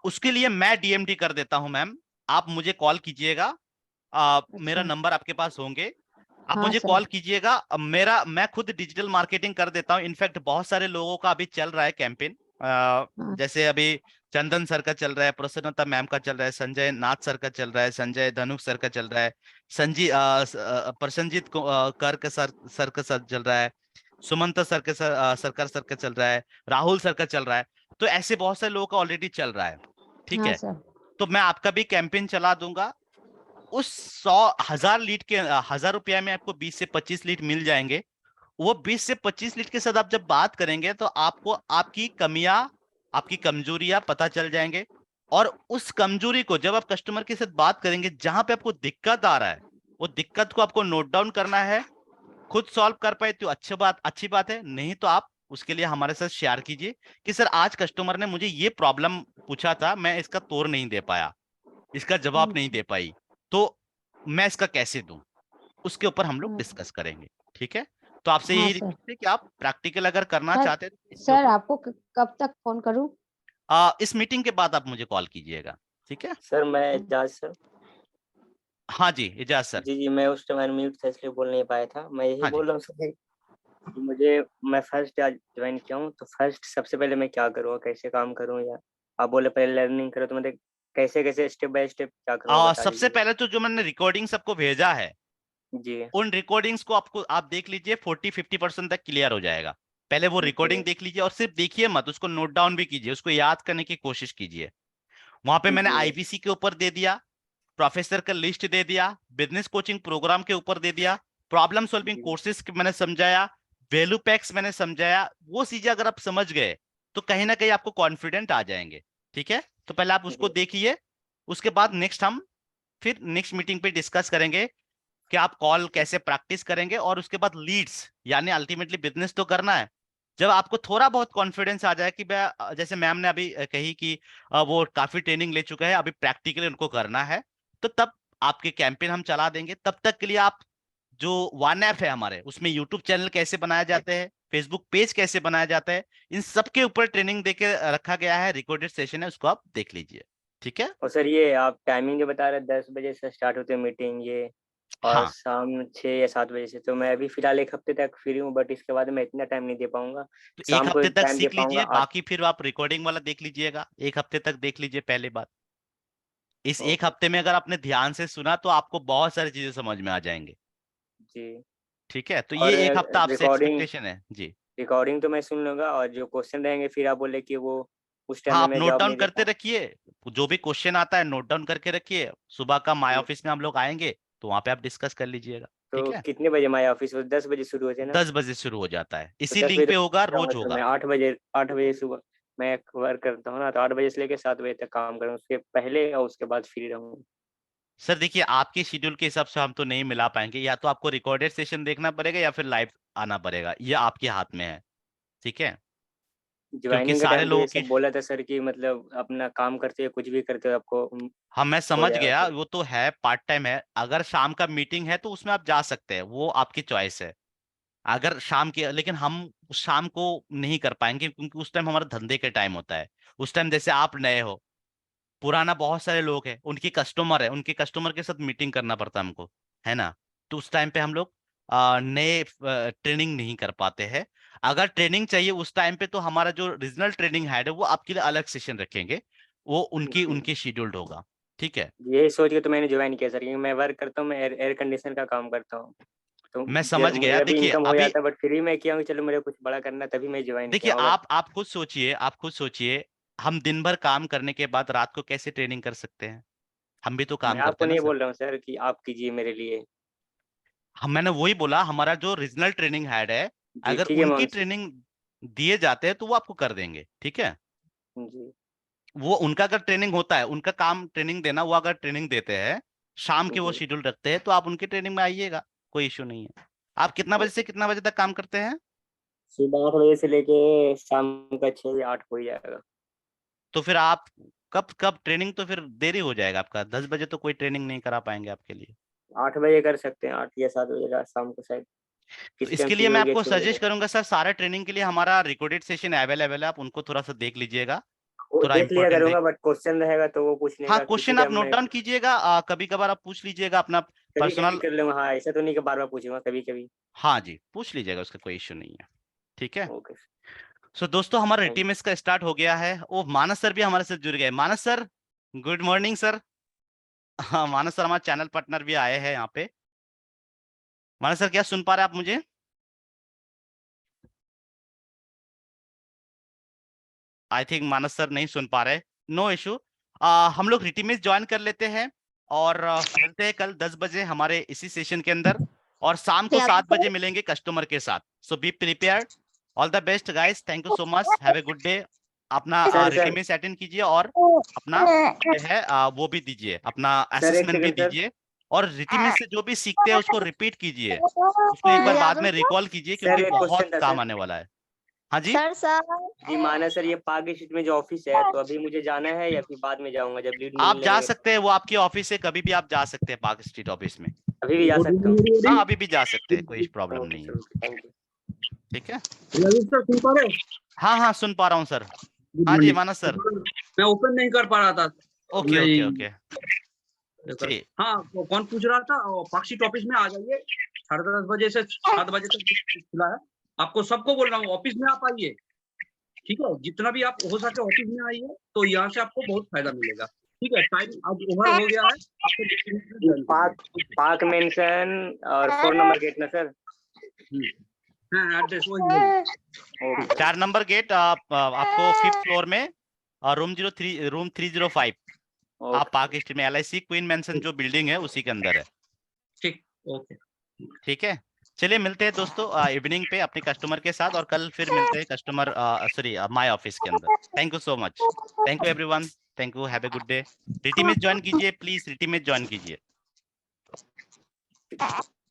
उसके लिए मैं डीएमटी कर देता हूं मैम, आप मुझे कॉल कीजिएगा। मेरा अच्छा। नंबर आपके पास होंगे, आप हाँ मुझे सर। कॉल कीजिएगा। मैं खुद डिजिटल मार्केटिंग कर देता हूँ। इनफैक्ट बहुत सारे लोगों का अभी चल रहा है कैंपेन, हाँ। जैसे अभी चंदन सर का चल रहा है, प्रसन्नता मैम का चल रहा है, संजय नाथ सर का चल रहा है, संजय धनुक सर का चल रहा है, प्रसन्नजीत कर सर का सर चल रहा है, सुमंत सर के सरकार सर का चल रहा है, राहुल सर का चल रहा है। तो ऐसे बहुत सारे लोगों का ऑलरेडी चल रहा है। ठीक हाँ है, सर। तो मैं आपका भी कैंपेन चला दूंगा। उस 100,000 लीड के 1000 रुपया में आपको 20 से 25 लीड मिल जाएंगे। वो 20 से 25 लीड के साथ आप जब बात करेंगे तो आपको आपकी कमियां, आपकी कमजोरियां पता चल जाएंगे। और उस कमजोरी को जब आप कस्टमर के साथ बात करेंगे, जहां पे आपको दिक्कत आ रहा है, वो दिक्कत को आपको नोट डाउन करना है। खुद सॉल्व कर पाए तो अच्छी बात है, नहीं तो आप उसके लिए हमारे साथ शेयर कीजिए कि सर आज कस्टमर ने मुझे ये प्रॉब्लम पूछा था, मैं इसका तोड़ नहीं दे पाया, इसका जवाब नहीं दे पाई, तो मैं इसका कैसे दूं। उसके ऊपर हम लोग हाँ डिस्कस करेंगे। ठीक है, तो आपसे हाँ यही सर। रिक्वेस्ट है कि आप प्रैक्टिकल अगर करना सर चाहते हैं तो इसके सर ऊपर आपको कब तक फोन करूं? इस मीटिंग के बाद आप मुझे कॉल कीजिएगा। ठीक है। सर मैं एजाज सर। हाँ जी, इजाज सर। जी मैं उस टाइम अनम्यूट था इसलिए बोल नहीं पाया था। मैं यही हाँ जी। बोल रहा हूँ सर कि मैं फर्स्ट आज ज्वाइन किया हूँ, तो फर्स्ट सबसे पहले मैं क्या करूँ, कैसे काम करूँ, या आप बोले पहले लर्निंग करो, तो मतलब कैसे कैसे स्टेप बाय स्टेप क्या करूँ बता सबसे दीजिए। पहले तो जो मैंने रिकॉर्डिंग सबको भेजा है, जी उन रिकॉर्डिंग्स को आप देख लीजिए, 40-50% तक क्लियर हो जाएगा। पहले वो जी रिकॉर्डिंग देख लीजिए, और सिर्फ देखिए मत, उसको नोट डाउन भी कीजिए, उसको याद करने की कोशिश कीजिए। वहां पे मैंने जी आईबीसी के ऊपर दे दिया, प्रोफेसर का लिस्ट दे दिया, बिजनेस कोचिंग प्रोग्राम के ऊपर दे दिया, प्रॉब्लम सॉल्विंग कोर्सेज मैंने समझाया, वैल्यू पैक्स मैंने समझाया, वो चीजें अगर आप समझ गए तो कहीं ना कहीं आपको कॉन्फिडेंट आ जाएंगे। ठीक है, तो पहले आप उसको देखिए, उसके बाद नेक्स्ट हम फिर नेक्स्ट मीटिंग पे डिस्कस करेंगे कि आप कॉल कैसे प्रैक्टिस करेंगे, और उसके बाद लीड्स, यानी अल्टीमेटली बिजनेस तो करना है। जब आपको थोड़ा बहुत कॉन्फिडेंस आ जाए कि मैं, जैसे मैम ने अभी कही कि वो काफी ट्रेनिंग ले चुके हैं, अभी प्रैक्टिकली उनको करना है, तो तब आपके कैंपेन हम चला देंगे। तब तक के लिए आप जो वन ऐप है हमारे, उसमें यूट्यूब चैनल कैसे बनाए जाते हैं, फेसबुक पेज कैसे बनाया जाता है, इन सब के ऊपर ट्रेनिंग देके रखा गया है, रिकॉर्डेड सेशन है, उसको आप देख लीजिए। ठीक है। और सर ये आप टाइमिंग जो बता रहे 10 बजे से स्टार्ट होती है मीटिंग ये, और हाँ, शाम 6 या 7 बजे से, तो मैं अभी फिलहाल एक हफ्ते तक फ्री हूँ, बट इसके बाद मैं इतना टाइम नहीं दे पाऊंगा। तो एक शाम को हफ्ते तक टाइम दे सीख पाऊंगा लीजिए, 8। बाकी फिर आप रिकॉर्डिंग वाला देख लीजिएगा, एक हफ्ते तक देख लीजिए पहले बात। इस एक ओके हफ्ते में अगर आपने ध्यान से सुना तो आपको बहुत सारी चीजें समझ में आ जाएंगे। जी। ठीक है, तो और ये एक हफ्ता आपसे रिकॉर्डिंग एक्सपेक्टेशन है जी। रिकॉर्डिंग तो मैं सुन लूंगा, और जो क्वेश्चन रहेंगे फिर आप बोले कि वो उस टाइम हाँ, में आप मैं नोट जवाब डाउन नहीं दे करते पाऊँ। रखिए, जो भी क्वेश्चन आता है नोट डाउन करके रखिए, सुबह का माय जी। ऑफिस में हम लोग आएंगे तो वहां पे आप डिस्कस कर लीजिएगा। ठीक तो है, कितने बजे हमारे ऑफिस 10 बजे शुरू होते हैं ना? 10 बजे शुरू हो जाता है, तो इसी 10 बजे लिंक पे होगा, तक जाऊंगा रोज सर मैं। होगा। 8 बजे सुबह मैं वर्क करता हूँ ना, तो 8 बजे से लेकर 7 बजे तक काम करूँ, उसके पहले और उसके बाद फ्री रहूँ। सर देखिए, आपके शेड्यूल के हिसाब से हम तो नहीं मिला पाएंगे, या तो आपको रिकॉर्डेड सेशन देखना पड़ेगा या फिर लाइव आना पड़ेगा, ये आपके हाथ में है। ठीक है, क्योंकि ज्वाइनिंग के सारे टाइम पे लोगों ये की, सब बोला था सर कि मतलब अपना काम करते हुए कुछ भी करते हो आपको हाँ मैं हो समझ जाएगा गया, सर। वो तो है, पार्ट टाइम है, अगर शाम का मीटिंग है तो उसमें आप जा सकते हैं, वो आपकी चॉइस है। अगर शाम की, लेकिन हम शाम को नहीं कर पाएंगे क्योंकि उस टाइम हमारा धंधे के टाइम होता है। उस टाइम जैसे आप नए हो, पुराना बहुत सारे लोग हैं, उनकी कस्टमर है, उनके कस्टमर के साथ मीटिंग करना पड़ता है हमको, है ना। तो उस टाइम पे हम लोग नए ट्रेनिंग नहीं कर पाते हैं। अगर ट्रेनिंग चाहिए उस टाइम पे तो हमारा जो रीजनल ट्रेनिंग हेड है वो आपके लिए अलग सेशन रखेंगे, वो उनकी जी। उनकी शेड्यूल्ड होगा। ठीक है, यही सोच के तो मैंने ज्वाइन किया सर, क्योंकि मैं वर्क करता हूँ, मैं एयर कंडीशनर का काम करता हूँ। तो मैं समझ गया। मेरा भी देखिए इनकम हो अभी, जाता है, बट फ्री में किया हूँ, चलो मेरे कुछ बड़ा करना है, तभी मैं ज्वाइन देखिए किया हूँ। अगर आप खुद सोचिए, आप खुद सोचिए, हम दिन भर काम करने के बाद रात को कैसे ट्रेनिंग कर सकते हैं? हम भी तो मैं काम करते आपको हैं ना नहीं सर। बोल रहा हूँ सर कि आप कीजिए मेरे लिए। मैंने वही बोला, हमारा जो रीजनल ट्रेनिंग हेड है, जी अगर ठीक है, मैं उनकी उनसे। ट्रेनिंग दिए जाते हैं तो वो आपको कर देंगे। ठीक है, जी। वो उनका अगर ट्रेनिंग होता है, उनका काम ट्रेनिंग देना, वो अगर ट्रेनिंग देते हैं, शाम के वो जी। शेड्यूल रखते हैं, तो आप उनकी ट्रेनिंग में आइएगा, कोई इश्यू नहीं है। आप कितना बजे से ओके। कितना बजे तक काम करते हैं? सुबह 8 बजे से लेके शाम का 6 या 8 हो ही जाएगा। तो फिर आप कब कब ट्रेनिंग, तो फिर देरी हो जाएगा आपका, 10 बजे तो कोई ट्रेनिंग नहीं करा पाएंगे आपके लिए। 8 बजे कर सकते हैं, 8 या 7 बजे शाम को शायद, तो किसी टाइम इसके लिए फ्री मैं हो गया आपको 6 बजे सजेस्ट तक। करूंगा सर, सारे ट्रेनिंग के लिए हमारा रिकॉर्डेड सेशन अवेलेबल है, आप उनको थोड़ा सा देख लीजिएगा, वो थोड़ा देख लिया इंपॉर्टेंट है। करूंगा, बट क्वेश्चन रहेगा तो वो पूछने हाँ, का किसी क्वेश्चन आप टाइम नोट मैं डाउन कीजिएगा, कभी कभार आप पूछ लीजिएगा अपना कभी कभी पर्सनल। कर लूंगा। हाँ, ऐसा तो नहीं कि बार बार पूछूंगा, कभी कभी। हाँ जी, पूछ लीजिएगा, उसका कोई इश्यू नहीं है। ठीक है, ओके। सो दोस्तों हमारा थैंक रिटीमेस का स्टार्ट हो गया है। ओ मानस सर भी हमारे साथ जुड़ गए, मानस सर, गुड मॉर्निंग सर। हाँ, मानस सर हमारे चैनल पार्टनर भी आए हैं यहाँ पे। मानस सर, क्या सुन पा रहे हैं आप मुझे? आई थिंक मानस सर नहीं सुन पा रहे, नो इशू। हम लोग रिटीमेस ज्वाइन कर लेते हैं, और मिलते हैं कल 10 बजे हमारे इसी सेशन के अंदर, और शाम को 7 बजे मिलेंगे कस्टमर के साथ। So be prepared, all the best guys, thank you so much, have a good day. अपना सर रिटीमेस अटेंड कीजिए, और अपना जो है वो भी दीजिए, अपना सर एक असेसमेंट भी सेकंड सर। दीजिए, और रिटीमेस से जो भी सीखते हैं उसको रिपीट कीजिए, उसको एक बार बाद में रिकॉल कीजिए, सर क्योंकि एक बहुत क्वेश्चन था काम सर। आने वाला है। हाँ जी, सर सर जी माना सर, ये पार्क स्ट्रीट में जो ऑफिस है, तो अभी मुझे जाना है या फिर बाद में जाऊंगा जब लीड आप मिलने जा लगेगा? सकते हैं, वो आपकी ऑफिस है, कभी भी आप जा सकते हैं पार्क स्ट्रीट ऑफिस में। अभी भी जा सकता हूँ? हाँ, अभी भी जा सकते हैं, कोई प्रॉब्लम ओके नहीं है। Sir, okay, thank you. ठीक है, रवि सर सुन पा रहे हो? हाँ हाँ सुन पा रहा हूँ सर। गुड हाँ जी मॉर्निंग। मानस सर। मैं ओपन नहीं कर पा रहा था। ओके ओके ओके, जी। हाँ, तो कौन पूछ रहा था? पार्कशीट ऑफिस में आ जाइए, 10:30 बजे से 7 बजे तक खुला है। आपको सबको बोल रहा हूँ, ऑफिस में आप आइए, ठीक है? जितना भी आप हो सके ऑफिस में आइए, तो यहाँ से आपको बहुत फायदा मिलेगा। ठीक है, टाइम अब ओवर हो गया है, आपको पार्क मेंशन और 4 नंबर गेट ना सर? एड्रेस वही। ओके। 4 नंबर गेट, आपको 5th फ्लोर में, रूम 305। हाँ, पार्क स्ट्रीट में LIC क्वीन मेंशन जो बिल्डिंग है उसी के अंदर है। ठीक, ओके। ठीक है, चलिए मिलते हैं दोस्तों इवनिंग पे अपने कस्टमर के साथ, और कल फिर मिलते हैं कस्टमर सॉरी माय ऑफिस के अंदर। Thank you so much, thank you everyone, thank you, have a good day. रिटी में ज्वाइन कीजिए प्लीज, रिटी में ज्वाइन कीजिए।